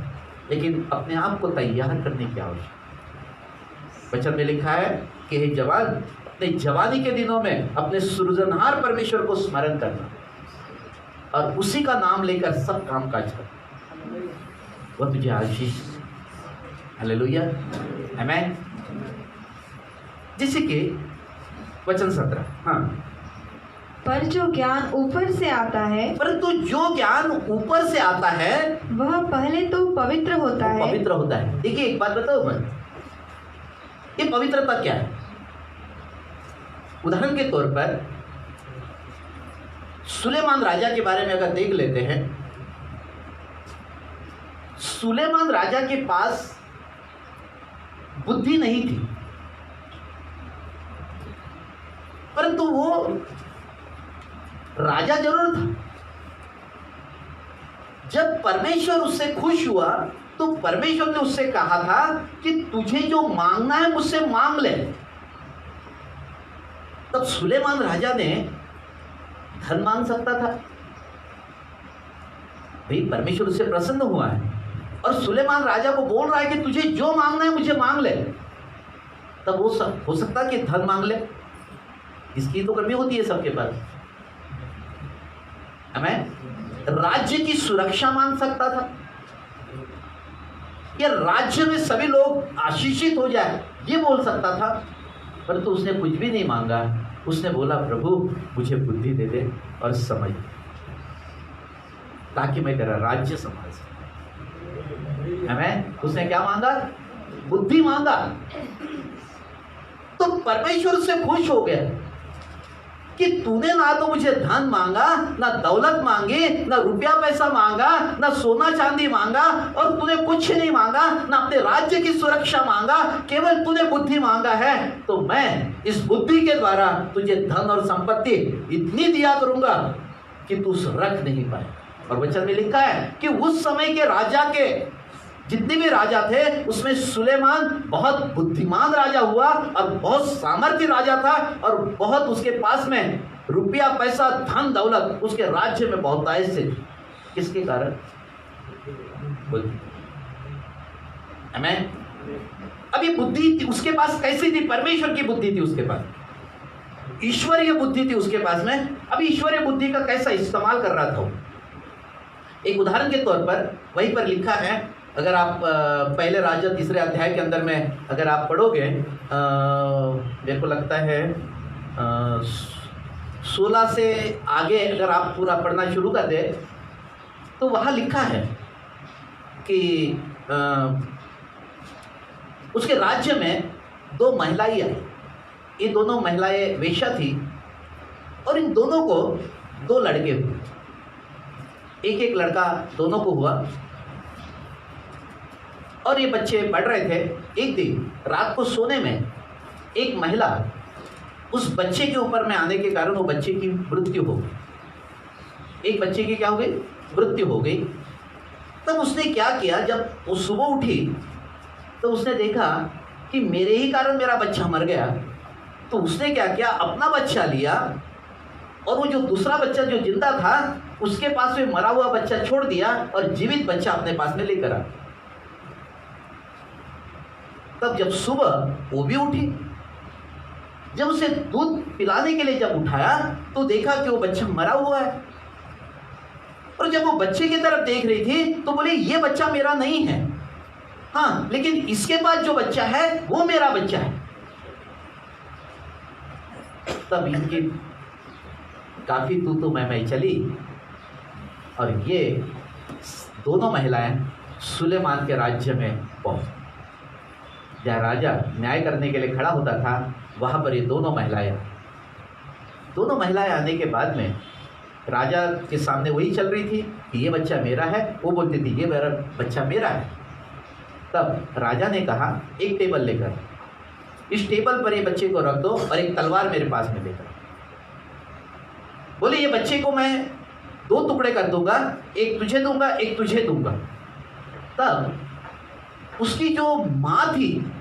लेकिन अपने आप को तैयार करने की आवश्यकता। वचन में लिखा है कि हे जवान, अपने जवानी के दिनों में अपने सृजनहार परमेश्वर को स्मरण करना और उसी का नाम लेकर सब काम काज करना, वह तुझे आशीष। हालेलुया। आमीन। जैसे कि वचन 17। हाँ। पर जो ज्ञान ऊपर से आता है, परंतु जो ज्ञान ऊपर से आता है वह पहले तो पवित्र होता है। पवित्र होता है। देखिए एक बात बताओ मैं, ये पवित्रता क्या है? उदाहरण के तौर पर सुलेमान राजा के बारे में अगर देख लेते हैं, सुलेमान राजा के पास बुद्धि नहीं थी, परंतु वो राजा जरूर था। जब परमेश्वर उससे खुश हुआ तो परमेश्वर ने उससे कहा था कि तुझे जो मांगना है मुझसे मांग ले। तब सुलेमान राजा ने धन मांग सकता था, भाई परमेश्वर उससे प्रसन्न हुआ है और सुलेमान राजा को बोल रहा है कि तुझे जो मांगना है मुझे मांग ले। तब वो हो सकता कि धन मांग ले, इसकी तो कमी होती है सबके पास। हमें राज्य की सुरक्षा मांग सकता था, या राज्य में सभी लोग आशीषित हो जाए, ये बोल सकता था, परंतु उसने कुछ भी नहीं मांगा। उसने बोला प्रभु मुझे बुद्धि दे दे और समझ, ताकि मैं तेरा राज्य संभाल सकूं। हमें उसने क्या मांगा? बुद्धि मांगा। तो परमेश्वर से खुश हो गया कि तूने ना तो मुझे धन मांगा, ना दौलत मांगी, ना रुपया पैसा मांगा, ना सोना चांदी मांगा, और तूने कुछ नहीं मांगा, ना अपने राज्य की सुरक्षा मांगा, केवल तूने बुद्धि मांगा है। तो मैं इस बुद्धि के द्वारा तुझे धन और संपत्ति इतनी दिया करूंगा कि तू रख नहीं पाए। और वचन में लिखा है कि उस समय के राजा के जितने भी राजा थे उसमें सुलेमान बहुत बुद्धिमान राजा हुआ और बहुत सामर्थ्य राजा था, और बहुत उसके पास में रुपया पैसा धन दौलत उसके राज्य में बहुत आय से। किसके कारण? बुद्धि। हमें अभी बुद्धि थी उसके पास, कैसी थी? परमेश्वर की बुद्धि थी उसके पास, ईश्वरीय बुद्धि थी उसके पास में। अभी ईश्वरीय बुद्धि का कैसा इस्तेमाल कर रहा था वो? एक उदाहरण के तौर पर वहीं पर लिखा है, अगर आप पहले राजा 3 अध्याय के अंदर में अगर आप पढ़ोगे, मेरे को लगता है 16 से आगे अगर आप पूरा पढ़ना शुरू कर दे तो वहाँ लिखा है कि उसके राज्य में 2 महिलाएं आई। ये दोनों महिलाएं वेश्या थी, और इन दोनों को 2 लड़के हुए, एक लड़का दोनों को हुआ, और ये बच्चे पढ़ रहे थे। एक दिन रात को सोने में एक महिला उस बच्चे के ऊपर में आने के कारण वो बच्चे की मृत्यु हो गई। एक बच्चे की क्या हो गई? मृत्यु हो गई। तब उसने क्या किया, जब वो सुबह उठी तो उसने देखा कि मेरे ही कारण मेरा बच्चा मर गया। तो उसने क्या किया, अपना बच्चा लिया, और वो जो दूसरा बच्चा जो जिंदा था उसके पास में मरा हुआ बच्चा छोड़ दिया, और जीवित बच्चा अपने पास में लेकर आ। तब जब सुबह वो भी उठी, जब उसे दूध पिलाने के लिए जब उठाया तो देखा कि वो बच्चा मरा हुआ है। और जब वो बच्चे की तरफ देख रही थी तो बोले ये बच्चा मेरा नहीं है, हाँ लेकिन इसके पास जो बच्चा है वो मेरा बच्चा है। तब इनकी काफी तू मैं चली, और ये दोनों महिलाएं सुलेमान के राज्य में पहुंची। जहाँ राजा न्याय करने के लिए खड़ा होता था वहाँ पर ये दोनों महिलाएं आने के बाद में राजा के सामने वही चल रही थी कि ये बच्चा मेरा है, वो बोलती थी ये मेरा बच्चा मेरा है। तब राजा ने कहा एक टेबल लेकर इस टेबल पर ये बच्चे को रख दो, और एक तलवार मेरे पास में लेकर। बोले ये बच्चे को मैं 2 टुकड़े कर दूंगा, एक तुझे दूंगा एक तुझे दूंगा। तब उसकी जो माँ थी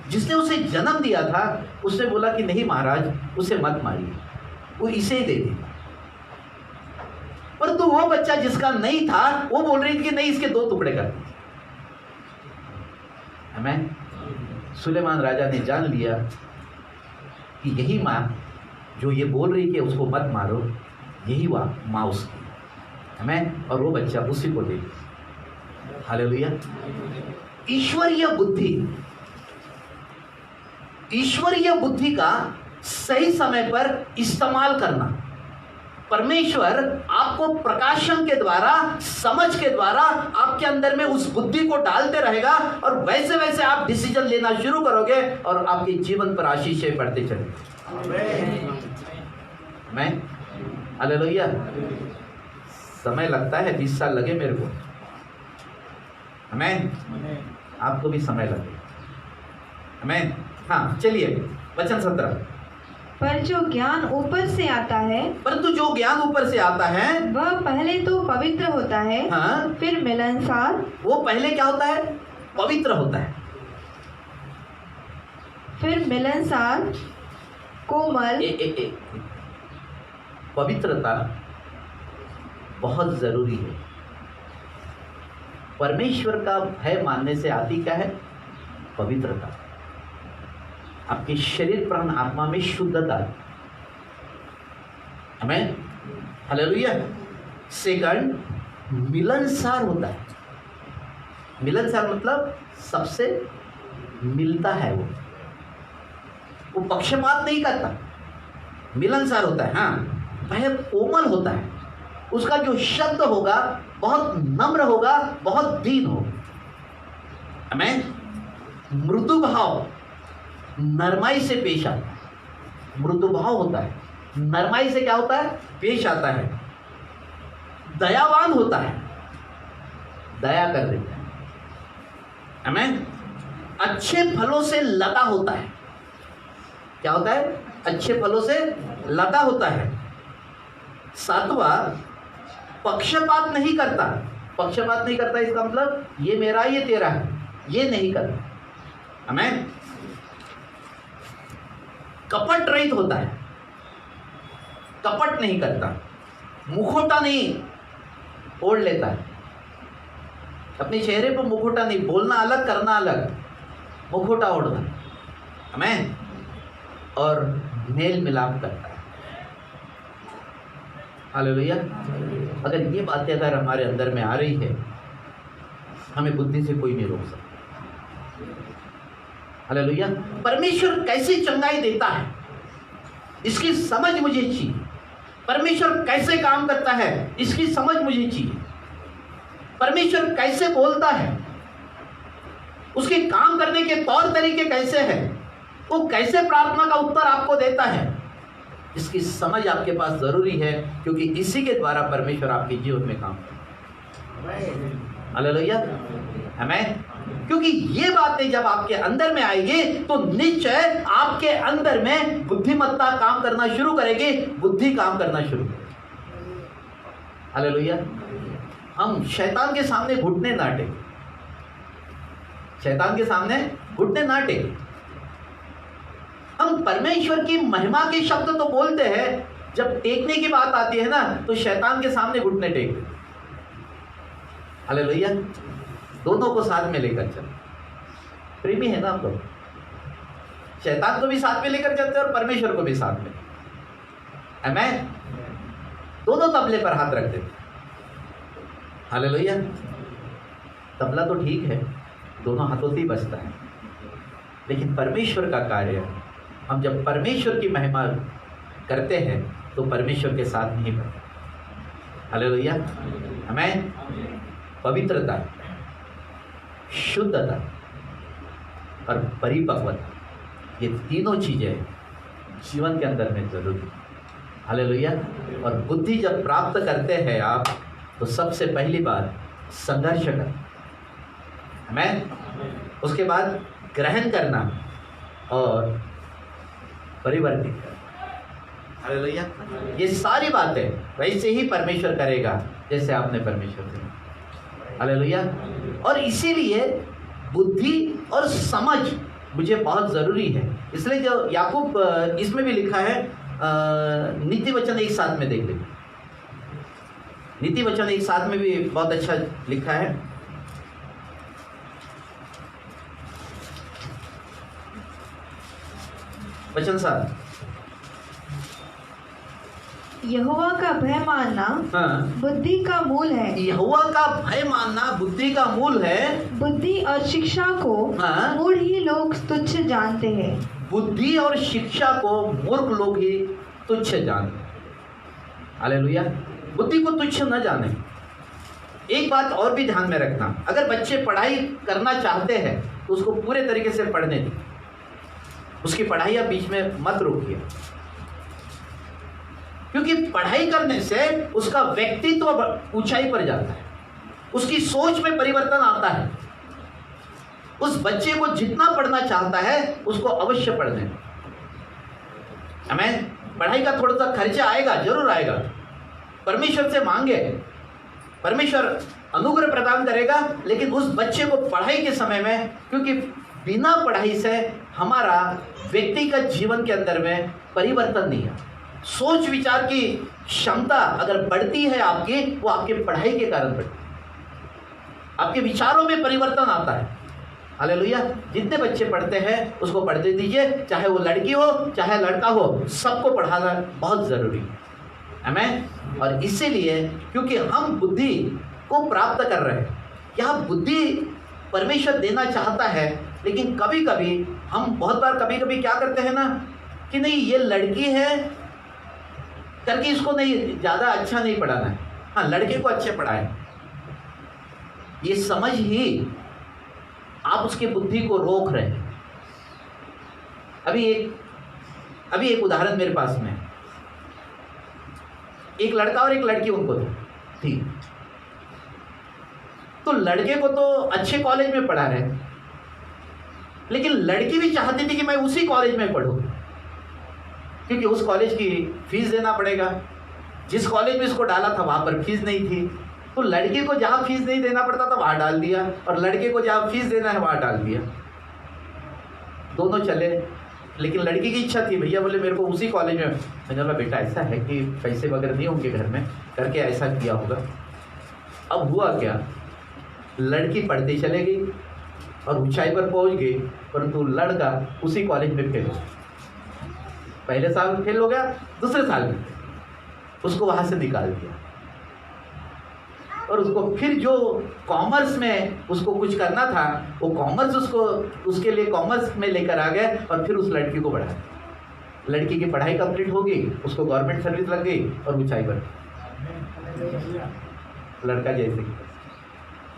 जिसने उसे जन्म दिया था उसने बोला कि नहीं महाराज उसे मत मारिए, वो इसे ही दे दे। परंतु वो बच्चा जिसका नहीं था वो बोल रही थी कि नहीं इसके 2 टुकड़े कर। हमें सुलेमान राजा ने जान लिया कि यही माँ जो ये बोल रही कि उसको मत मारो, यही माँ उसकी हमें, और वो बच्चा उसी को दे दिया। हालेलुया। ईश्वरीय बुद्धि का सही समय पर इस्तेमाल करना। परमेश्वर आपको प्रकाशन के द्वारा, समझ के द्वारा आपके अंदर में उस बुद्धि को डालते रहेगा, और वैसे वैसे आप डिसीजन लेना शुरू करोगे और आपके जीवन पर आशीषें बढ़ते चलेंगे। मैं हालेलुया। समय लगता है, 20 साल लगे मेरे को, आमीन। आपको भी समय लगे, आमीन। हाँ, चलिए वचन 17। पर जो ज्ञान ऊपर से आता है, परंतु जो ज्ञान ऊपर से आता है वह पहले तो पवित्र होता है, हाँ, फिर मिलनसार, वो पहले क्या होता है? पवित्र होता है। फिर मिलनसार, कोमल। पवित्रता बहुत जरूरी है। परमेश्वर का भय मानने से आती क्या है? पवित्रता। आपके शरीर प्राण आत्मा में शुद्धता, आमीन, हालेलुया। सेकंड, मिलनसार होता है। मिलनसार मतलब सबसे मिलता है, वो पक्षपात नहीं करता, मिलनसार होता है। हाँ, वह कोमल होता है, उसका जो शब्द होगा बहुत नम्र होगा, बहुत दीन होगा, आमीन। मृदु भाव, नरमाई से पेश आता है। मृदु भाव होता है, नरमाई से क्या होता है? पेश आता है। दयावान होता है, दया कर देता है, आमीन। अच्छे फलों से लदा होता है। क्या होता है? अच्छे फलों से लदा होता है। सातवां, पक्षपात नहीं करता। पक्षपात नहीं करता इसका मतलब ये मेरा ये तेरा है, ये नहीं करता, आमीन। कपट रहित होता है, कपट नहीं करता। मुखौटा नहीं ओढ़ लेता है, अपने चेहरे पर मुखौटा नहीं, बोलना अलग करना अलग, मुखौटा ओढ़ना, आमीन। और मेल मिलाप करता है, हालेलुया। अगर ये बातें अगर हमारे अंदर में आ रही है, हमें बुद्धि से कोई नहीं रोक सकता, हालेलुया। परमेश्वर कैसे चंगाई देता है इसकी समझ मुझे चाहिए। परमेश्वर कैसे काम करता है इसकी समझ मुझे चाहिए। परमेश्वर कैसे बोलता है, उसके काम करने के तौर तरीके कैसे हैं, वो कैसे प्रार्थना का उत्तर आपको देता है, इसकी समझ आपके पास जरूरी है, क्योंकि इसी के द्वारा परमेश्वर आपके जीवन में काम करता है, हालेलुया, आमीन। क्योंकि ये बातें जब आपके अंदर में आएगी तो निश्चय आपके अंदर में बुद्धिमत्ता काम करना शुरू करेगी, बुद्धि काम करना शुरू करेगी, हालेलुया। हम शैतान के सामने घुटने ना टेकें, शैतान के सामने घुटने ना टेकें। हम परमेश्वर की महिमा के शब्द तो बोलते हैं, जब टेकने की बात आती है ना तो शैतान के सामने घुटने टेकते, हालेलुया। दोनों को साथ में लेकर चल, प्रेमी है ना हम लोग, शैतान को भी साथ में लेकर चलते और परमेश्वर को भी साथ में, आमीन। दोनों तबले पर हाथ रख देते, हालेलुया। तबला तो ठीक है, दोनों हाथों से ही बजता है, लेकिन परमेश्वर का कार्य, हम जब परमेश्वर की महिमा करते हैं तो परमेश्वर के साथ नहीं बढ़ते, हालेलुया, आमीन। पवित्रता, शुद्धता और परिपक्वता, ये तीनों चीजें जीवन के अंदर में जरूरी, हालेलुया। और बुद्धि जब प्राप्त करते हैं आप, तो सबसे पहली बात संघर्ष करना, आमीन। उसके बाद ग्रहण करना और परिवर्तित करना, हालेलुया। ये सारी बातें वैसे ही परमेश्वर करेगा जैसे आपने परमेश्वर से, हालेलुया। और इसीलिए बुद्धि और समझ मुझे बहुत ज़रूरी है। इसलिए जो याकूब इसमें भी लिखा है, नीति वचन एक साथ में देख लेंगे, नीति वचन एक साथ में भी बहुत अच्छा लिखा है। वचन 7, यहोवा का भय मानना हाँ, बुद्धि का मूल है। यहोवा का भय मानना बुद्धि का मूल है। बुद्धि और शिक्षा को हाँ। मूढ़ ही लोग तुच्छ जानते हैं। बुद्धि और शिक्षा को मूर्ख लोग ही तुच्छ जानते हैं, हालेलुया। बुद्धि को तुच्छ न जाने। एक बात और भी ध्यान में रखना, अगर बच्चे पढ़ाई करना चाहते हैं तो उसको पूरे तरीके से पढ़ने दें, उसकी पढ़ाई आप बीच में मत रोकिए, क्योंकि पढ़ाई करने से उसका व्यक्तित्व ऊंचाई पर जाता है, उसकी सोच में परिवर्तन आता है। उस बच्चे को जितना पढ़ना चाहता है उसको अवश्य पढ़ने। हमें पढ़ाई का थोड़ा सा खर्चा आएगा, जरूर आएगा, परमेश्वर से मांगे, परमेश्वर अनुग्रह प्रदान करेगा। लेकिन उस बच्चे को पढ़ाई के समय में, क्योंकि बिना पढ़ाई से हमारा व्यक्तिगत जीवन के अंदर में परिवर्तन नहीं है। सोच विचार की क्षमता अगर बढ़ती है आपकी, वो आपके पढ़ाई के कारण बढ़ती है, आपके विचारों में परिवर्तन आता है। हालेलुया। जितने बच्चे पढ़ते हैं उसको पढ़ने दीजिए, चाहे वो लड़की हो चाहे लड़का हो, सबको पढ़ाना बहुत जरूरी है। आमीन। और इसीलिए क्योंकि हम बुद्धि को प्राप्त कर रहे हैं, यहाँ बुद्धि परमेश्वर देना चाहता है, लेकिन कभी कभी हम बहुत बार कभी कभी क्या करते हैं ना कि नहीं ये लड़की है करके इसको नहीं ज़्यादा अच्छा नहीं पढ़ाना है, हाँ लड़के को अच्छे पढ़ाएं। ये समझ ही आप उसकी बुद्धि को रोक रहे हैं। अभी एक उदाहरण मेरे पास में, एक लड़का और एक लड़की उनको थी, तो लड़के को तो अच्छे कॉलेज में पढ़ा रहे, लेकिन लड़की भी चाहती थी कि मैं उसी कॉलेज में पढूं, क्योंकि उस कॉलेज की फीस देना पड़ेगा। जिस कॉलेज में इसको डाला था वहां पर फीस नहीं थी, तो लड़के को जहां फीस नहीं देना पड़ता था वहां डाल दिया, और लड़के को जहां फीस देना है वहां डाल दिया। दोनों चले, लेकिन लड़की की इच्छा थी, भैया बोले मेरे को उसी कॉलेज में। मैंने बोला बेटा ऐसा है कि पैसे वगैरह नहीं होंगे घर में, करके ऐसा किया होगा। अब हुआ क्या, लड़की पढ़ती चले गई और ऊंचाई पर पहुंच गई, परंतु लड़का उसी कॉलेज में फेल हो गया। पहले साल फेल हो गया, दूसरे साल में उसको वहां से निकाल दिया, और उसको फिर जो कॉमर्स में उसको कुछ करना था वो कॉमर्स उसके लिए कॉमर्स में लेकर आ गए, और फिर उस लड़की को बढ़ाया। लड़की की पढ़ाई कंप्लीट हो गई, उसको गवर्नमेंट सर्विस लग गई और ऊंचाई पर। लड़का जैसे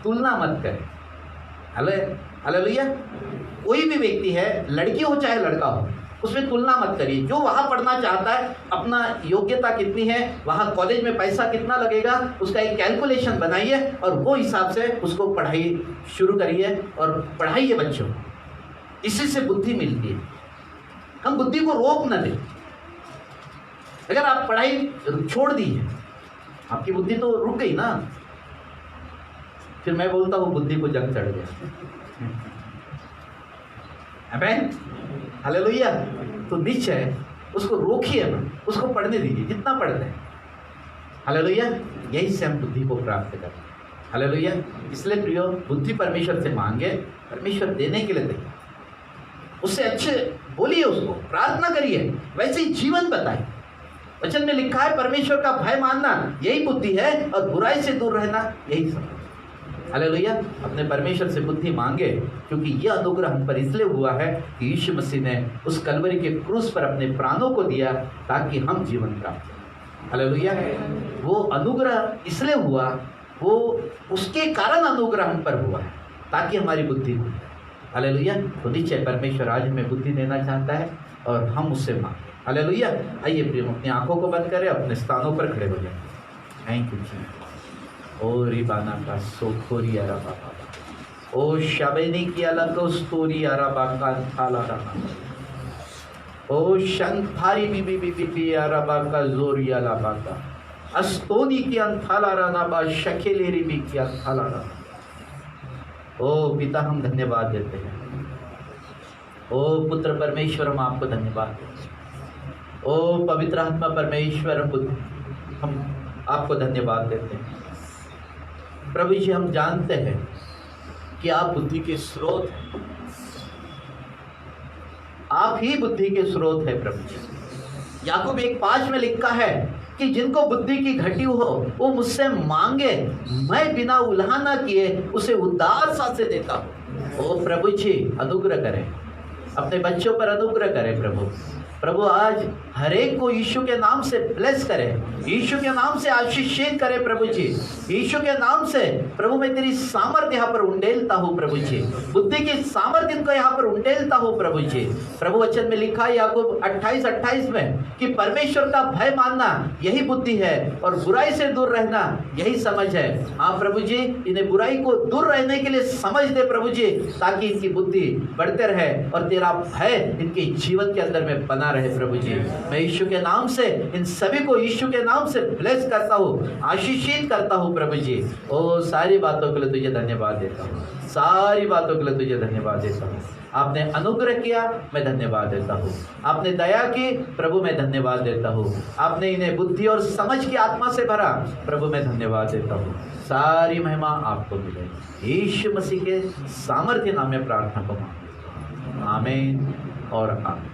तुलना मत करें। हालेलुया। कोई भी व्यक्ति है, लड़की हो चाहे लड़का हो, उसमें तुलना मत करिए। जो वहाँ पढ़ना चाहता है, अपना योग्यता कितनी है, वहाँ कॉलेज में पैसा कितना लगेगा, उसका एक कैलकुलेशन बनाइए और वो हिसाब से उसको पढ़ाई शुरू करिए और पढ़ाइए बच्चों। इसी से बुद्धि मिलती है। हम बुद्धि को रोक न दें। अगर आप पढ़ाई छोड़ दी है, आपकी बुद्धि तो रुक गई ना, फिर मैं बोलता हूँ बुद्धि को जंग चढ़ गया। आमीन। हालेलुया। तो निश्चय उसको रोकिए मत, उसको पढ़ने दीजिए जितना पढ़ते हैं। हालेलुया। यही से हम बुद्धि को प्राप्त करते हैं। हालेलुया। इसलिए प्रियो, बुद्धि परमेश्वर से मांगे, परमेश्वर देने के लिए देंगे। उससे अच्छे बोलिए, उसको प्रार्थना करिए, वैसे ही जीवन बताइए। वचन में लिखा है परमेश्वर का भय मानना यही बुद्धि है, और बुराई से दूर रहना यही सब। हालेलुया। अपने परमेश्वर से बुद्धि मांगे, क्योंकि यह अनुग्रह हम पर इसलिए हुआ है कि यीशु मसीह ने उस कलवरी के क्रूस पर अपने प्राणों को दिया ताकि हम जीवन प्राप्त करें। हालेलुया। वो अनुग्रह इसलिए हुआ, वो उसके कारण अनुग्रह हम पर हुआ है ताकि हमारी बुद्धि खुले। हालेलुया। तो निश्चय परमेश्वर आज हमें बुद्धि देना चाहता है और हम उससे मांगे। हालेलुया। आइए प्रिय, अपनी आंखों को बंद करें, अपने स्थानों पर खड़े हो जाए। थैंक यू जी। ओ रिबाना का सोखोरी आरा बाबा, ओ शबेनी की अलग स्टोरी आरा बाका थाला रहा, ओ शंथारी बीबी बीबी पी आरा बाका जोरी आला बाका, अस्तोनी की अंथाला राना बा शकेलेरी बी की अंथाला राना। ओ पिता, हम धन्यवाद देते हैं। ओ पुत्र परमेश्वर, हम आपको धन्यवाद देते हैं। ओ पवित्र आत्मा परमेश्वर, हम आपको धन्यवाद देते हैं। प्रभु जी, हम जानते हैं कि आप बुद्धि के स्रोत हैं, आप ही बुद्धि के स्रोत है प्रभु जी। याकूब 1:5 में लिखा है कि जिनको बुद्धि की घटी हो वो मुझसे मांगे, मैं बिना उल्हाना किए उसे उदारता से देता हूँ। ओ प्रभु जी, अनुग्रह करें, अपने बच्चों पर अनुग्रह करें प्रभु। प्रभु आज हर एक को यीशु के नाम से ब्लेस करे, यीशु के नाम से आशीषित करे प्रभु जी। यीशु के नाम से प्रभु मैं तेरी सामर्थ्य यहाँ पर उंडेलता हूँ प्रभु जी, बुद्धि की सामर्थ्य इनको यहाँ पर उंडेलता हूँ प्रभु जी। प्रभु वचन में लिखा है याकूब 28:28 में कि परमेश्वर का भय मानना यही बुद्धि है और बुराई से दूर रहना यही समझ है। हाँ प्रभु जी, इन्हें बुराई को दूर रहने के लिए समझ दे प्रभु जी, ताकि इनकी बुद्धि बढ़ते रहे और तेरा भय इनके जीवन के अंदर में बना रहे प्रभु जी। मैं यीशु के नाम से इन सभी को यीशु के नाम से ब्लेस करता हूँ, आशीषित करता हूँ प्रभु जी। ओ सारी बातों के लिए तुझे धन्यवाद देता हूँ, सारी बातों के लिए तुझे धन्यवाद देता हूँ। आपने अनुग्रह किया, मैं धन्यवाद देता हूँ। आपने दया की, प्रभु मैं धन्यवाद देता हूँ। आपने इन्हें बुद्धि और समझ की आत्मा से भरा, प्रभु मैं धन्यवाद देता हूँ। सारी महिमा आपको मिले, यीशु मसीह के सामर्थ्य नाम में प्रार्थना को मांगता हूं। आमीन और आमीन।